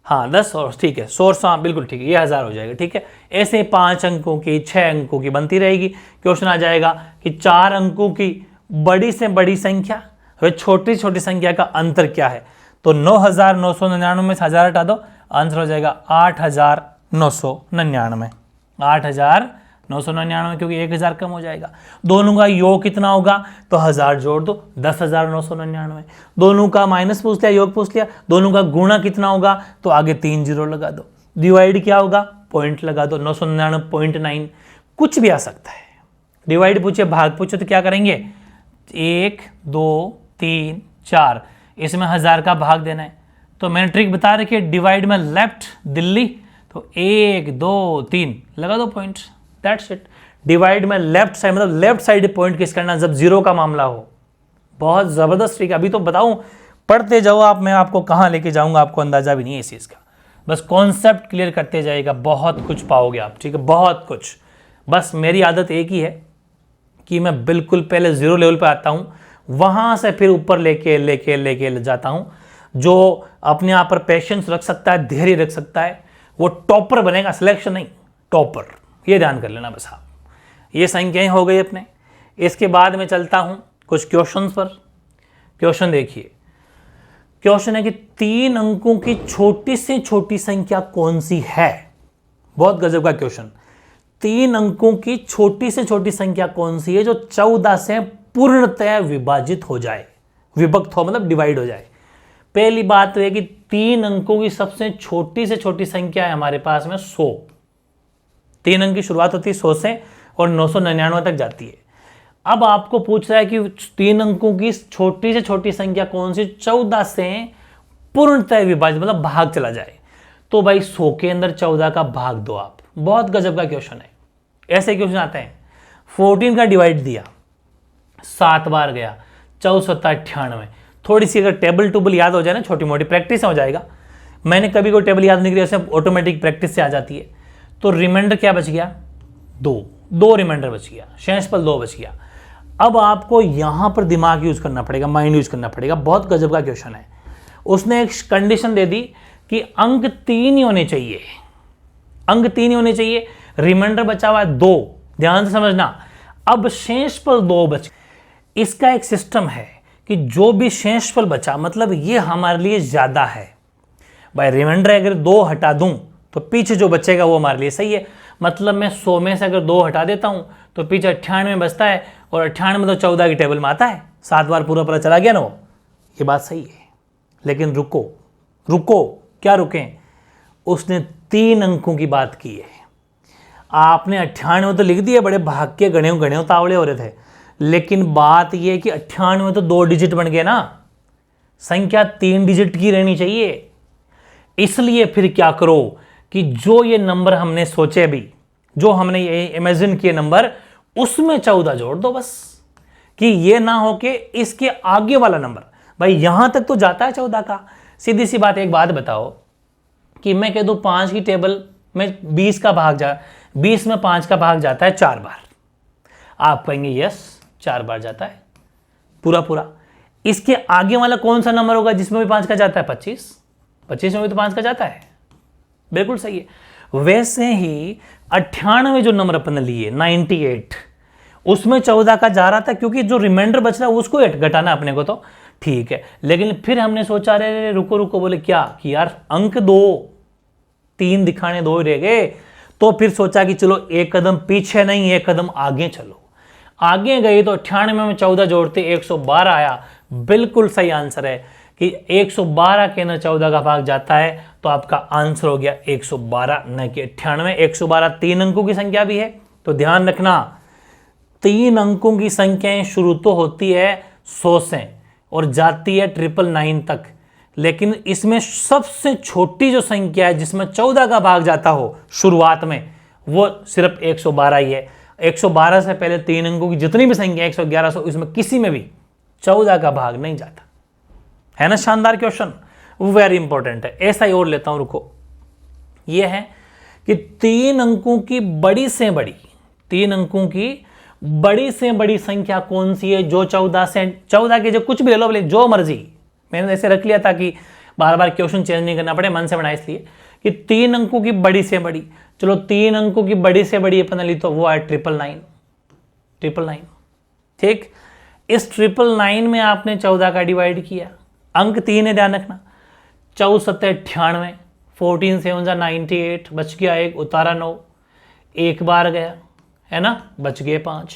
हाँ 10 और ठीक है, सोर्स, हाँ बिल्कुल ठीक है, ये 1000 हो जाएगा। ठीक है, ऐसे 5 अंकों की 6 अंकों की बनती रहेगी। क्वेश्चन आ जाएगा कि 4 अंकों की बड़ी से बड़ी संख्या व छोटी छोटी संख्या का अंतर क्या है। तो 9999 में से 1000 हटा दो, आंसर हो जाएगा 8999। 8999 क्योंकि 1000 कम हो जाएगा। दोनों का योग कितना होगा, तो 1000 जोड़ दो, 10,999। दोनों का माइनस पूछ लिया, योग पूछ लिया। दोनों का गुणा कितना होगा, तो आगे 3 जीरो लगा दो। डिवाइड क्या होगा, पॉइंट लगा दो, 999.9। कुछ भी आ सकता है। डिवाइड पूछे, भाग पूछे तो क्या करेंगे, 1 2 3 4, इसमें 1000 का भाग देना है। तो मैंने ट्रिक बता रखी है, डिवाइड में लेफ्ट दिल्ली, तो 1 2 3 लगा दो पॉइंट, दैट्स इट। डिवाइड में लेफ्ट साइड, मतलब लेफ्ट साइड पॉइंट किस करना जब जीरो का मामला हो। बहुत जबरदस्त ट्रिक, अभी तो बताऊं, पढ़ते जाओ आप, मैं आपको कहां लेके जाऊंगा आपको अंदाजा भी नहीं है इस चीज का। बस कॉन्सेप्ट क्लियर करते जाएगा, बहुत कुछ पाओगे आप। ठीक है, बहुत कुछ। बस मेरी आदत एक ही है कि मैं बिल्कुल पहले जीरो लेवल पे आता हूं, वहां से फिर ऊपर लेके लेके लेके जाता हूं। जो अपने आप पर पेशेंस रख सकता है, धैर्य रख सकता है, वो टॉपर बनेगा, सिलेक्शन नहीं, टॉपर। ये ध्यान कर लेना बस आप। ये संख्याएं हो गई अपने। इसके बाद में चलता हूं कुछ क्वेश्चंस पर। क्वेश्चन देखिए, क्वेश्चन है कि 3 अंकों की छोटी से छोटी संख्या कौन सी है। बहुत गजब का क्वेश्चन। 3 अंकों की छोटी से छोटी संख्या कौन सी है जो 14 से पूर्णतः विभाजित हो जाए, विभक्त हो, मतलब डिवाइड हो जाए। पहली बात तो है कि 3 अंकों की सबसे छोटी से छोटी संख्या है हमारे पास में 100। 3 अंक की शुरुआत होती है 100 से और 999 तक जाती है। अब आपको पूछ रहा है कि 3 अंकों की छोटी से छोटी संख्या कौन सी 14 से पूर्णतः विभाजित, मतलब भाग चला जाए। तो भाई 100 के अंदर 14 का भाग दो आप। बहुत गजब का क्वेश्चन है। ऐसे क्वेश्चन आते हैं। 14 का डिवाइड दिया, 7 बार गया, 1498। थोड़ी सी अगर टेबल टूबल याद हो जाए ना, छोटी मोटी प्रैक्टिस हो जाएगा। मैंने कभी कोई टेबल याद नहीं करी, ऐसे ऑटोमेटिक प्रैक्टिस से आ जाती है। तो रिमाइंडर क्या बच गया, 2 रिमाइंडर बच गया, शेषफल 2 बच गया। अब आपको यहां पर दिमाग यूज करना पड़ेगा, माइंड यूज करना पड़ेगा। बहुत गजब का क्वेश्चन है। उसने एक कंडीशन दे दी कि अंक 3 ही होने चाहिए, अंक 3 ही होने चाहिए। रिमाइंडर बचा हुआ है 2, ध्यान से समझना। अब शेषफल 2 बच। इसका एक सिस्टम है कि जो भी शेषफल बचा, मतलब ये हमारे लिए ज्यादा है। भाई रिमाइंडर अगर 2 हटा दूं तो पीछे जो बचेगा वो हमारे लिए सही है। मतलब मैं 100 में से अगर 2 हटा देता हूं तो पीछे 98 बचता है, और 98 तो 14 की टेबल में आता है। 7 बार पूरा पूरा चला गया ना वो। ये बात सही है, लेकिन रुको रुको, क्या रुकें। उसने 3 अंकों की बात की है। आपने 98 तो लिख दिया, बड़े भाग के गणे तावड़े हो रहे थे। लेकिन बात यह है कि 98 तो 2 डिजिट बन गए ना, संख्या 3 डिजिट की रहनी चाहिए। इसलिए फिर क्या करो कि जो ये नंबर हमने सोचे अभी, जो हमने ये इमेजिन किए नंबर, उसमें 14 जोड़ दो बस। कि ये ना हो कि इसके आगे वाला नंबर, भाई यहां तक तो जाता है 14 का। सीधी सी बात, एक बात बताओ कि मैं कह दूं 5 की टेबल में 20 का भाग 20 में 5 का भाग जाता है 4 बार। आप कहेंगे यस 4 बार जाता है पूरा पूरा। इसके आगे वाला कौन सा नंबर होगा जिसमें भी 5 का जाता है, 25 में भी तो 5 का जाता है। बिल्कुल सही है। वैसे ही 98 जो नंबर अपन ने लिए 98, उसमें 14 का जा रहा था, क्योंकि जो रिमाइंडर बच रहा है उसको घटाना अपने को, तो ठीक है। लेकिन फिर हमने सोचा अरे रुको रुको, बोले क्या कि यार अंक 2, 3 दिखाने 2 रह गए। तो फिर सोचा कि चलो एक कदम पीछे नहीं, एक कदम आगे चलो। आगे गए तो 98 में 14 जोड़ते 112 आया। बिल्कुल सही आंसर है कि 112 के अंदर 14 का भाग जाता है, तो आपका आंसर हो गया 112, न कि 98। 112 3 अंकों की संख्या भी है, तो ध्यान रखना 3 अंकों की संख्याएं शुरू तो होती है 100 से और जाती है 999 तक। लेकिन इसमें सबसे छोटी जो संख्या है जिसमें 14 का भाग जाता हो शुरुआत में, वो सिर्फ 112 ही है। 112 से पहले 3 अंकों की जितनी भी संख्या 111, 100, इसमें किसी में भी 14 का भाग नहीं जाता है ना। शानदार क्वेश्चन, वेरी इंपॉर्टेंट है। ऐसा ही और लेता हूं, रुको। यह है कि 3 अंकों की बड़ी से बड़ी, 3 अंकों की बड़ी से बड़ी संख्या कौन सी है जो 14 की जो कुछ भी ले लो, बोले जो मर्जी। मैंने ऐसे रख लिया था कि बार बार क्वेश्चन चेंज नहीं करना पड़े, मन से बनाए इसलिए कि 3 अंकों की बड़ी से बड़ी, चलो 3 अंकों की बड़ी से बड़ी अपन ने ली तो वो है 999, ठीक। इस 999 में आपने 14 का डिवाइड किया, अंक 3 है ध्यान रखना, 4 7 98, 14 7 98, बच गया 1, उतारा 9, एक बार गया है ना, बच गए 5।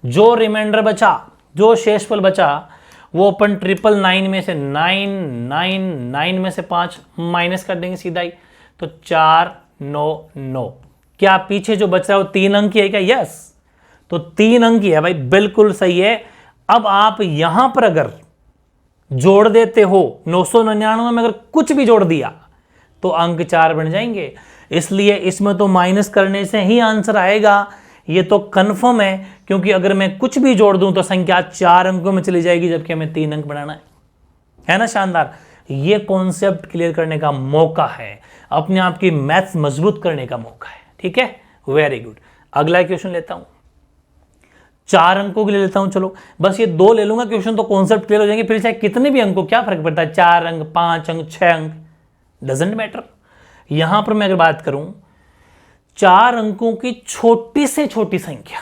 जो रिमाइंडर बचा, जो शेषफल बचा, वो अपन 999 में से 999 में से 5 माइनस कर देंगे सीधा ही, तो 499। क्या पीछे जो बच रहा है वो 3 अंक ही है क्या? यस, तो 3 अंक ही है भाई, बिल्कुल सही है। अब आप यहां पर अगर जोड़ देते हो 999 में अगर कुछ भी जोड़ दिया तो अंक 4 बन जाएंगे, इसलिए इसमें तो माइनस करने से ही आंसर आएगा, ये तो कंफर्म है, क्योंकि अगर मैं कुछ भी जोड़ दूं तो संख्या 4 अंकों में चली जाएगी, जबकि हमें 3 अंक बनाना है ना। शानदार, ये कॉन्सेप्ट क्लियर करने का मौका है, अपने आप की मैथ्स मजबूत करने का मौका है, ठीक है, वेरी गुड। अगला क्वेश्चन लेता हूं, 4 अंकों के लिए लेता हूं, चलो बस ये 2 ले लूंगा, क्वेश्चन तो कॉन्सेप्ट क्लियर हो जाएंगे, फिर चाहे कितने भी अंकों क्या फर्क पड़ता है, 4 अंक 5 अंक 6 अंक, डजेंट मैटर। यहां पर मैं अगर बात करूं 4 अंकों की छोटी से छोटी संख्या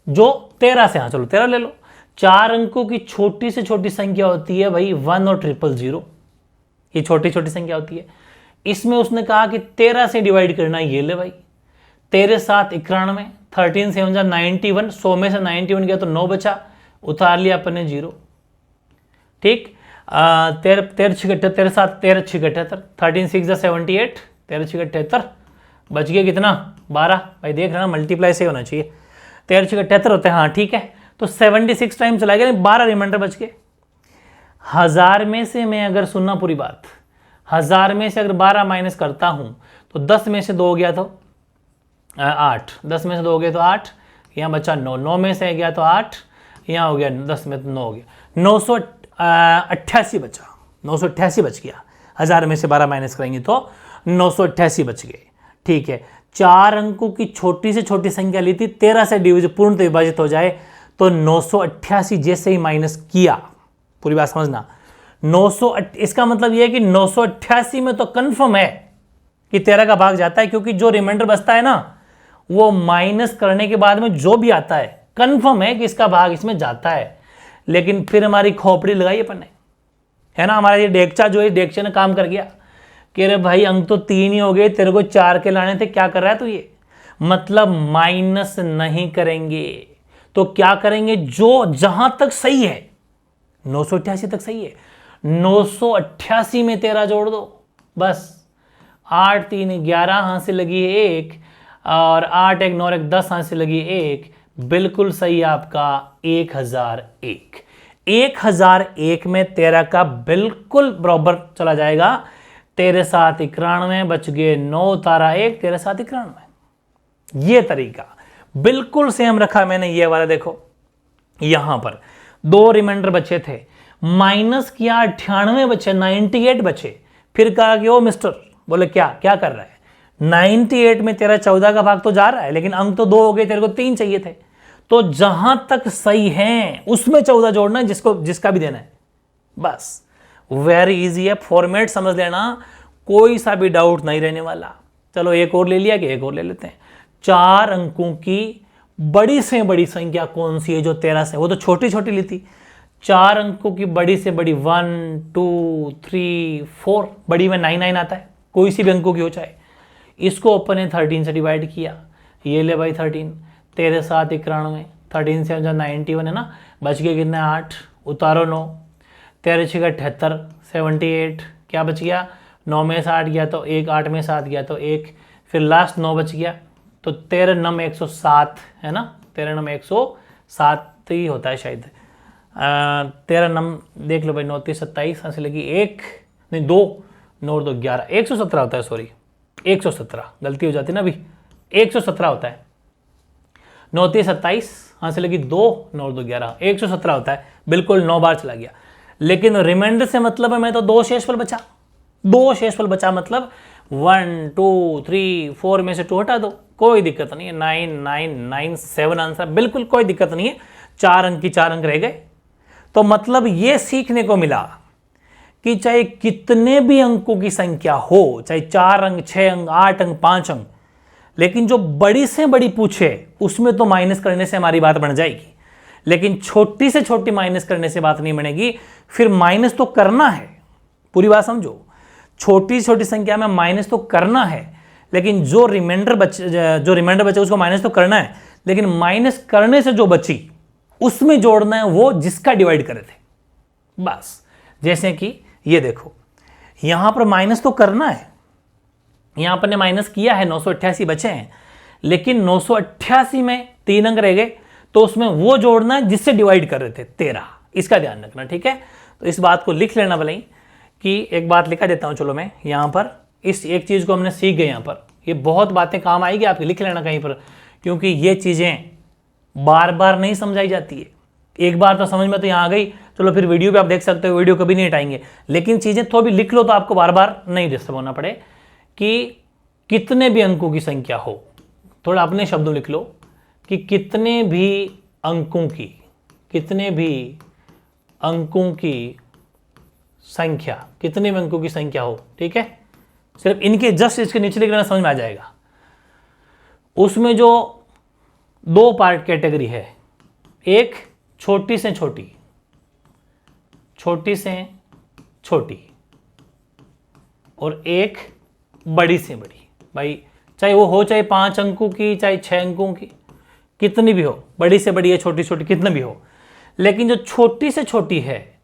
जो 13 से, हाँ चलो 13 ले लो, 4 अंकों की छोटी से छोटी संख्या होती है भाई 1 और 000, ये छोटी छोटी संख्या होती है। इसमें उसने कहा कि 13 से डिवाइड करना, ये ले भाई, 13 7 91, 13 7 91, 100 में से 91 गया तो 9 बचा, उतार लिया अपन ने 0, ठीक। 13 6 13 7 13 6 78, 13 6 78, 13 6 78, बच गया कितना 12, भाई देख रहे ना मल्टीप्लाई से होना चाहिए, 13 6 78 होते हैं, हाँ ठीक है, तो 76 टाइम चला गया, 12 रिमाइंडर बच गए। 1000 में से मैं अगर, सुनना पूरी बात, 1000 में से अगर 12 माइनस करता हूं तो 10 में से 2 हो गया तो 8, 10 में से 2 हो गया तो 8, यहाँ बचा 9, 9 में से गया तो 8, यहाँ हो गया 10 में तो 9 हो गया, 988 बचा, 988 बच गया। 1000 में से 12 माइनस करेंगे तो 988 बच गए, ठीक है। 4 अंकों की छोटी से छोटी संख्या ली थी, 13 से पूर्ण विभाजित हो जाए तो 988 जैसे ही माइनस किया, पूरी बात समझना, 900, इसका मतलब यह है कि 988 में तो कंफर्म है कि 13 का भाग जाता है, क्योंकि जो रिमाइंडर बचता है ना वो माइनस करने के बाद में जो भी आता है कंफर्म है कि इसका भाग इसमें जाता है। लेकिन फिर हमारी खोपड़ी लगाई अपन ने, है ना, हमारा ये डेगचा जो है, डेगचे ने काम कर गया कि अरे भाई अंक तो 3 ही हो गए, तेरे को 4 के लाने थे, क्या कर रहा है तू, ये मतलब माइनस नहीं करेंगे तो क्या करेंगे, जो जहां तक सही है 988 तक सही है, 988 में 13 जोड़ दो बस, 8 3 11 हाथ से लगी है 1, और 8 1 9 1 10 हाथ से लगी 1, बिल्कुल सही आपका 1001। 1001 में 13 का बिल्कुल बराबर चला जाएगा, 13 7 91 बच गए 9, उतारा 1, 13 7 91। ये तरीका बिल्कुल सेम रखा मैंने, ये वाला देखो, यहां पर 2 रिमाइंडर बचे थे, माइनस किया 98 बचे, 98 बचे, फिर कहा कि ओ मिस्टर, बोले क्या क्या कर रहा है, 98 में तेरा 14 का भाग तो जा रहा है, लेकिन अंक तो 2 हो गए, तेरे को 3 चाहिए थे, तो जहां तक सही है उसमें 14 जोड़ना है, जिसका भी देना है, बस वेरी इजी है, फॉर्मेट समझ लेना, कोई सा भी डाउट नहीं रहने वाला। चलो एक और ले लिया कि एक और ले लेते हैं। 4 अंकों की बड़ी से बड़ी संख्या कौन सी है जो 13 से, वो तो छोटी छोटी ली थी, 4 अंकों की बड़ी से बड़ी 1 2 3 4, बड़ी में 99 आता है, कोई सी भी अंकों की हो चाहे, इसको अपन ने 13 से डिवाइड किया, ये ले भाई 13, 13 7 91, 13 से 91 है ना, बच गए कितने 8, उतारो 9, 13 6 78, 78, क्या बच गया, 9 में से 8 गया तो 1, 8 में से 7 गया तो 1, फिर लास्ट 9 बच गया, तो 13 9 107 है ना, 13 9 107 ही होता है शायद, 13 9 देख लो भाई, 9 3 27 यहाँ से लगी 1 नहीं 2, 9 2 11, 117 होता है, सॉरी 117, गलती हो जाती है ना अभी, 117 होता है, 9 3 27 यहाँ से लगी 2, 9 2 11, 117 होता है, बिल्कुल 9 बार चला गया। लेकिन रिमाइंडर से मतलब है मैं तो 2 शेषफल बचा, 2 शेषफल बचा, मतलब 1 2 3 4 में से 2 हटा दो, कोई दिक्कत नहीं है, 9997 आंसर, बिल्कुल कोई दिक्कत नहीं है, 4 अंक की 4 अंक रह गए। तो मतलब ये सीखने को मिला कि चाहे कितने भी अंकों की संख्या हो, चाहे 4 अंक, 6 अंक, 8 अंक, 5 अंक, लेकिन जो बड़ी से बड़ी पूछे उसमें तो माइनस करने से हमारी बात बन जाएगी, लेकिन छोटी से छोटी माइनस करने से बात नहीं बनेगी। फिर माइनस तो करना है, पूरी बात समझो, छोटी छोटी संख्या में माइनस तो करना है, लेकिन जो रिमाइंडर बचे उसको माइनस तो करना है, लेकिन माइनस करने से जो बची उसमें जोड़ना है वो जिसका डिवाइड करे थे, बस। जैसे कि ये देखो, यहां पर माइनस तो करना है, यहां पर ने माइनस किया है, 988 बचे हैं, लेकिन 988 में 3 अंक रह गए, तो उसमें वो जोड़ना है जिससे डिवाइड कर रहे थे, 13। इसका ध्यान रखना, ठीक है। तो इस बात को लिख लेना भले ही, कि एक बात लिखा देता हूं, चलो मैं यहां पर इस एक चीज को हमने सीख गए, यहां पर ये बहुत बातें काम आएगी आपकी, लिख लेना कहीं पर, क्योंकि ये चीजें बार बार नहीं समझाई जाती है। एक बार तो समझ में तो यहां आ गई, चलो फिर वीडियो पे आप देख सकते हो, वीडियो कभी नहीं हटाएंगे, लेकिन चीजें थोड़ी लिख लो तो आपको बार बार नहीं डिस्टर्ब होना पड़े। कि कितने भी अंकों की संख्या हो, थोड़ा अपने शब्दों लिख लो, कि कितने भी अंकों की संख्या, कितने भी अंकों की संख्या हो, ठीक है, सिर्फ इनके जस्ट इसके नीचे लिख लेना, समझ में आ जाएगा। उसमें जो 2 पार्ट कैटेगरी है, एक छोटी से छोटी, और एक बड़ी से बड़ी। भाई चाहे वो हो, चाहे 5 अंकों की, चाहे 6 अंकों की, कितनी भी हो, बड़ी से बड़ी है, छोटी छोटी कितनी भी हो, लेकिन जो छोटी से छोटी है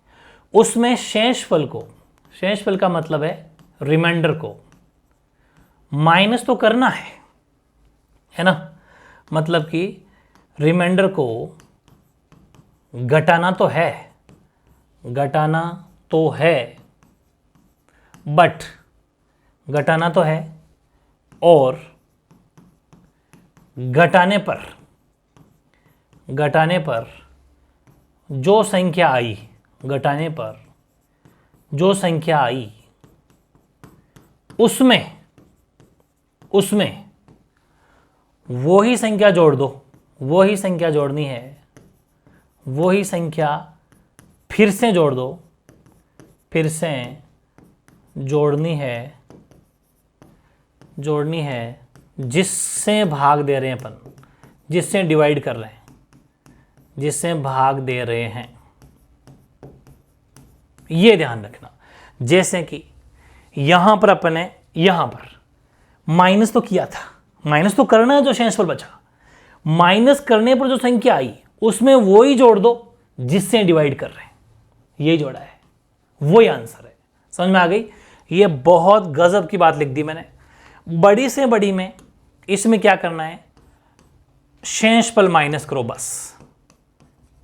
उसमें शेषफल का मतलब है रिमाइंडर को माइनस तो करना है ना, मतलब कि रिमाइंडर को घटाना तो है, बट घटाना तो है, और घटाने पर जो संख्या आई, उसमें वही संख्या जोड़ दो, वही संख्या जोड़नी है, वही संख्या फिर से जोड़ दो, फिर से जोड़नी है जिससे भाग दे रहे हैं अपन, जिससे डिवाइड कर रहे हैं, जिससे भाग दे रहे हैं, ये ध्यान रखना। जैसे कि यहां पर अपन ने यहां पर माइनस तो किया था, माइनस तो करना है, जो शेषफल बचा, माइनस करने पर जो संख्या आई उसमें वो ही जोड़ दो जिससे डिवाइड कर रहे हैं, ये जोड़ा है, वही आंसर है। समझ में आ गई? ये बहुत गजब की बात लिख दी मैंने। बड़ी से बड़ी में इसमें क्या करना है, शेषफल माइनस करो, बस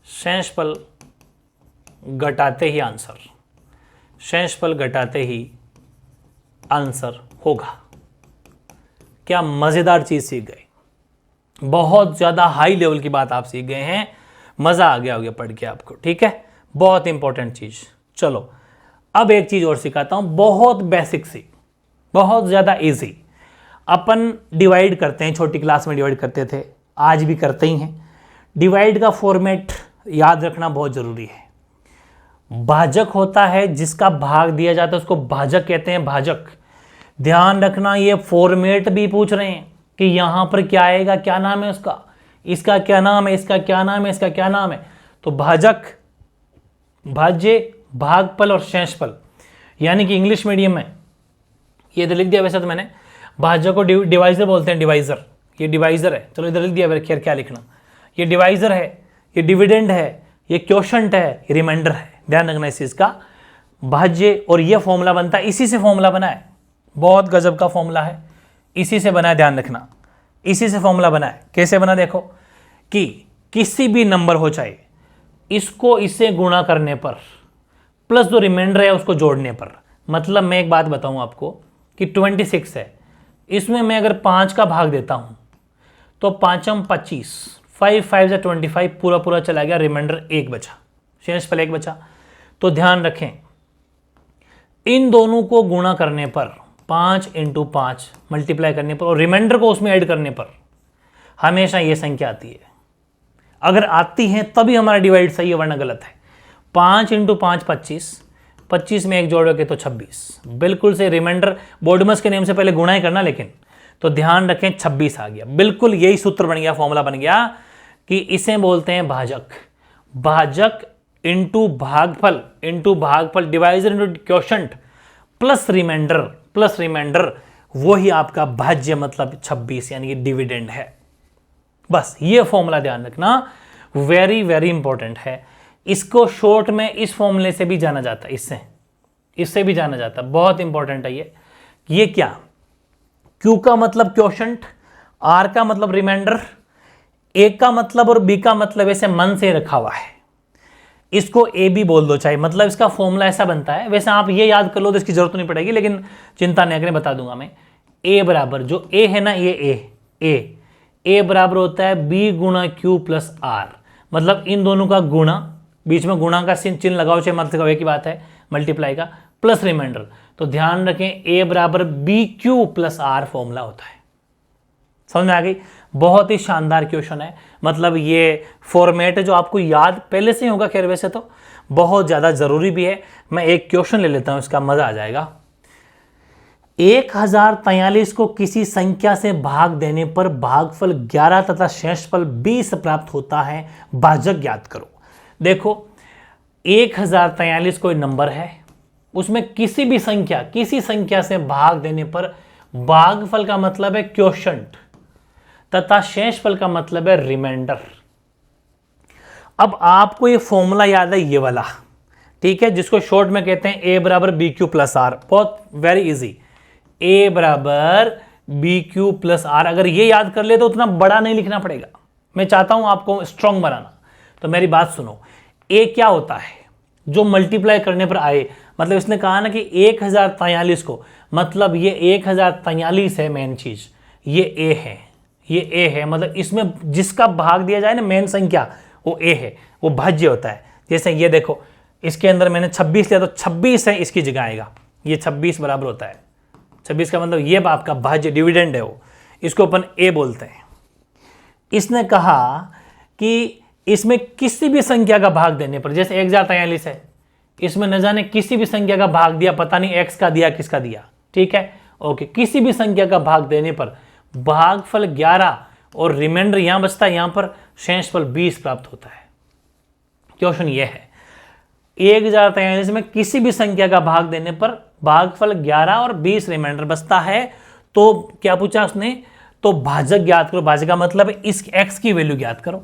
शेषफल घटाते ही आंसर, शेषफल घटाते ही आंसर होगा। क्या मजेदार चीज सीख गए, बहुत ज्यादा हाई लेवल की बात आप सीख गए हैं, मजा आ गया होगा पढ़ के आपको, ठीक है, बहुत इंपॉर्टेंट चीज। चलो अब एक चीज और सिखाता हूं, बहुत बेसिक सी, बहुत ज्यादा इजी। अपन डिवाइड करते हैं, छोटी क्लास में डिवाइड करते थे, आज भी करते ही हैं। डिवाइड का फॉर्मेट याद रखना बहुत जरूरी है। भाजक होता है, जिसका भाग दिया जाता है उसको भाजक कहते हैं, भाजक। ध्यान रखना, ये फॉर्मेट भी पूछ रहे हैं कि यहां पर क्या आएगा, क्या नाम है उसका, इसका क्या नाम है, इसका क्या नाम है, इसका क्या नाम है। तो भाजक, भाज्य, भागफल और शेषफल, यानी कि इंग्लिश मीडियम में ये इधर लिख दिया, वैसे तो मैंने भाजक को डिवाइजर बोलते हैं, डिवाइजर, ये डिवाइजर है, चलो इधर लिख दिया, खैर क्या लिखना, ये डिवाइजर है, ये डिविडेंड है, ये क्वोशंट है, ये रिमाइंडर है। ध्यान रखना इस चीज का, भाज्य, और ये फॉर्मूला बनता है, इसी से फॉर्मूला बना है, बहुत गजब का फॉर्मूला है, इसी से बना है, ध्यान रखना, इसी से फॉर्मूला बना है। कैसे बना देखो, कि किसी भी नंबर हो, चाहे इसको इससे गुणा करने पर प्लस जो रिमाइंडर है उसको जोड़ने पर। मतलब मैं एक बात बताऊं आपको कि 26 है, इसमें मैं अगर 5 का भाग देता हूं तो 5 25, 5 5 से 25, पूरा पूरा चला गया, रिमाइंडर 1 बचा, शेषफल 1 बचा। तो ध्यान रखें, इन दोनों को गुणा करने पर, 5 × 5 मल्टीप्लाई करने पर और रिमाइंडर को उसमें ऐड करने पर हमेशा ये संख्या आती है। अगर आती है तभी हमारा डिवाइड सही है, वरना गलत है। 5 × 5 25, 25 में 1 जोड़ोगे तो 26, बिल्कुल से रिमाइंडर बोर्डमस के नियम से पहले गुणा ही करना, लेकिन तो ध्यान रखें 26 आ गया। बिल्कुल यही सूत्र बन गया, फॉर्मूला बन गया कि इसे बोलते हैं भाजक। भाजक इंटू भागफल divisor into quotient plus remainder वही आपका भाज्य मतलब 26 यानी कि डिविडेंड है। बस ये फॉर्मूला ध्यान रखना, वेरी वेरी इंपॉर्टेंट है। इसको शॉर्ट में इस फॉर्मूले से भी जाना जाता है, इससे भी जाना जाता है, बहुत इंपॉर्टेंट है ये क्या, Q का मतलब क्वोशंट, R का मतलब रिमाइंडर, A का मतलब और B का मतलब ऐसे मन से रखा हुआ है, इसको A भी बोल दो चाहे, मतलब इसका फॉर्मूला ऐसा बनता है। वैसे आप ये याद कर लो तो इसकी जरूरत नहीं पड़ेगी, लेकिन चिंता नहीं करें, बता दूंगा मैं। A बराबर जो A है ना, ये A बराबर होता है B गुणा Q प्लस R, मतलब इन दोनों का गुणा, बीच में गुणा का चिन्ह लगाओ चाहे मत लगाओ, एक ही बात है, मल्टीप्लाई का प्लस रिमाइंडर। तो ध्यान रखें A बराबर BQ प्लस R फॉर्मूला होता है। समझ में आ गई? बहुत ही शानदार क्वेश्चन है, मतलब ये फॉर्मेट है जो आपको याद पहले से ही होगा, खैर वैसे तो बहुत ज़्यादा ज़रूरी भी है। मैं एक क्वेश्चन ले लेता हूँ, इसका मज़ा आ जाएगा। 1043 को किसी संख्या से भाग देने पर भागफल 11 तथा शेषफल 20 प्राप्त होता है, भाजक ज्ञात करो। देखो 1043 कोई नंबर है, उसमें किसी संख्या से भाग देने पर भागफल का मतलब है क्वोशंट तथा शेषफल का मतलब है रिमाइंडर। अब आपको ये फॉर्मूला याद है, ये वाला, ठीक है, जिसको शॉर्ट में कहते हैं A बराबर BQ प्लस R। बहुत वेरी इजी, A बराबर BQ प्लस R। अगर ये याद कर ले तो उतना बड़ा नहीं लिखना पड़ेगा। मैं चाहता हूं आपको स्ट्रॉन्ग बनाना, तो मेरी बात सुनो। A क्या होता है? जो मल्टीप्लाई करने पर आए, मतलब इसने कहा ना कि 1043 को, मतलब ये 1043 है मेन चीज, ये A है, ये A है, मतलब इसमें जिसका भाग दिया जाए ना मेन संख्या, वो A है, वो भाज्य होता है। जैसे ये देखो, इसके अंदर मैंने 26 लिया तो 26 है, इसकी जगह आएगा, ये 26 बराबर होता है 26 का मतलब ये आपका भाज्य डिविडेंड है, वो इसको अपन A बोलते हैं। इसने कहा कि इसमें किसी भी संख्या का भाग देने पर, जैसे 1043 है, इसमें न जाने किसी भी संख्या का भाग दिया, पता नहीं x का दिया किसका दिया, ठीक है, ओके, किसी भी संख्या का भाग देने पर भागफल 11 और रिमाइंडर यहां बचता है, यहां पर शेषफल 20 प्राप्त होता है। क्वेश्चन ये है 1043 में किसी भी संख्या का भाग देने पर भागफल 11 और 20 रिमाइंडर बचता है, तो क्या पूछा उसने, तो भाजक ज्ञात करो। भाजक का मतलब है इस x की वैल्यू ज्ञात करो।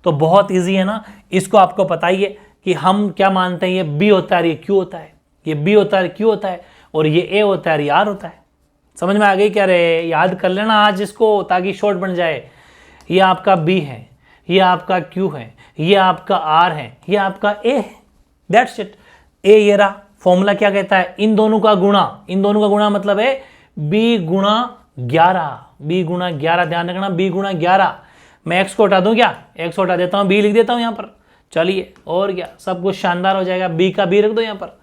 तो बहुत इजी है ना, इसको आपको पता ही है कि हम क्या मानते हैं, ये B होता है, ये Q होता है, ये B होता है, Q होता है, और ये A होता है, ये R होता है। समझ में आ गई क्या रे? याद कर लेना आज इसको, ताकि शॉर्ट बन जाए। ये आपका B है, ये आपका Q है, ये आपका R है, ये आपका A है, दैट्स इट। A ये रहा। फॉर्मूला क्या कहता है, इन दोनों का गुणा मतलब है B गुणा 11, B गुणा 11, ध्यान रखना, B गुणा 11। मैं x को हटा दूं क्या, x को हटा देता हूं, b लिख देता हूं यहां पर, चलिए, और क्या, सब कुछ शानदार हो जाएगा। b का b रख दो यहां पर,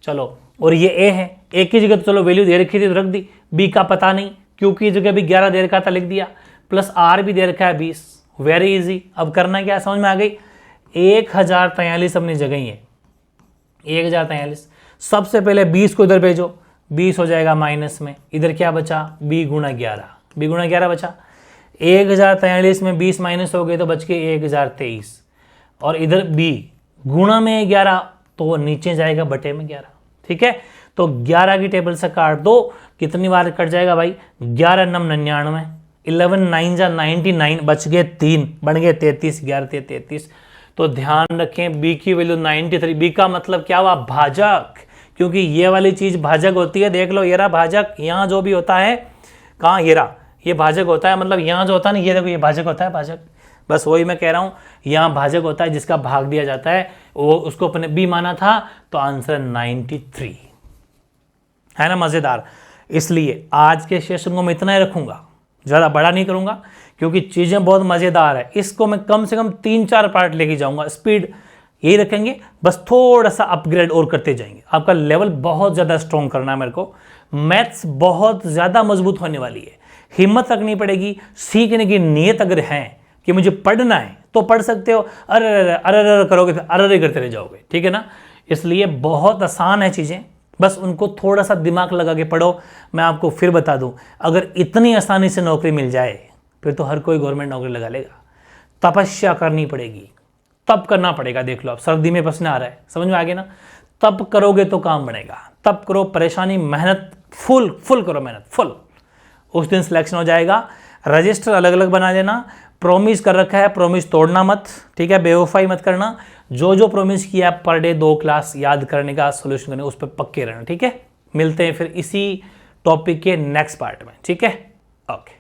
चलो, और ये a है, a की जगह तो चलो वैल्यू दे रखी थी तो रख दी, b का पता नहीं, q की जगह भी 11 दे रखा था, लिख दिया, प्लस r भी दे रखा है 20। Very easy. अब करना क्या, समझ में आ गई? 1043 अपनी जगह ही है, 1043। सबसे पहले 20 को इधर भेजो, 20 हो जाएगा माइनस में, इधर क्या बचा, b गुणा 11 बचा। 1043 में 20 माइनस हो गए तो बच के 1023, और इधर b गुणा में 11 तो नीचे जाएगा बटे में 11, ठीक है। तो 11 की टेबल से काट दो, कितनी बार कट जाएगा भाई, 11 नम 99, 11 9 जा 99, बच गए 3, बन गए 33, 11 33। तो ध्यान रखें b की वैल्यू 93, b का मतलब क्या हुआ, भाजक, क्योंकि ये वाली चीज भाजक होती है। देख लो ये रहा भाजक, यहाँ जो भी होता है, कहाँ, ये रहा, ये भाजक होता है, मतलब यहाँ जो होता है ना, ये देखो ये भाजक होता है, भाजक, बस वही मैं कह रहा हूँ, यहाँ भाजक होता है जिसका भाग दिया जाता है, वो उसको अपने b माना था, तो आंसर 93 है ना। मजेदार। इसलिए आज के सेशन को मैं इतना ही रखूंगा, ज़्यादा बड़ा नहीं करूंगा, क्योंकि चीज़ें बहुत मज़ेदार है। इसको मैं कम से कम 3-4 पार्ट लेके जाऊंगा, स्पीड यही रखेंगे, बस थोड़ा सा अपग्रेड और करते जाएंगे। आपका लेवल बहुत ज़्यादा स्ट्रॉन्ग करना है मेरे को, मैथ्स बहुत ज़्यादा मजबूत होने वाली है, हिम्मत रखनी पड़ेगी। सीखने की नीयत अगर है कि मुझे पढ़ना है तो पढ़ सकते हो, अरे करोगे फिर अरे करते रह जाओगे, ठीक है ना। इसलिए बहुत आसान है चीज़ें, बस उनको थोड़ा सा दिमाग लगा के पढ़ो। मैं आपको फिर बता दूं, अगर इतनी आसानी से नौकरी मिल जाए फिर तो हर कोई गवर्नमेंट नौकरी लगा लेगा। तपस्या करनी पड़ेगी, तप करना पड़ेगा। देख लो, आप सर्दी में पसीना आ रहा है, समझ में आ गया ना? तप करोगे तो काम बनेगा। तप करो, परेशानी, मेहनत, फुल करो मेहनत, फुल। उस दिन सिलेक्शन हो जाएगा। रजिस्टर अलग अलग बना लेना। प्रॉमिस कर रखा है, प्रॉमिस तोड़ना मत, ठीक है? बेवफाई मत करना। जो प्रॉमिस किया पर डे 2 क्लास याद करने का, सोल्यूशन करने का, उस पर पक्के रहना, ठीक है? मिलते हैं फिर इसी टॉपिक के नेक्स्ट पार्ट में, ठीक है? ओके।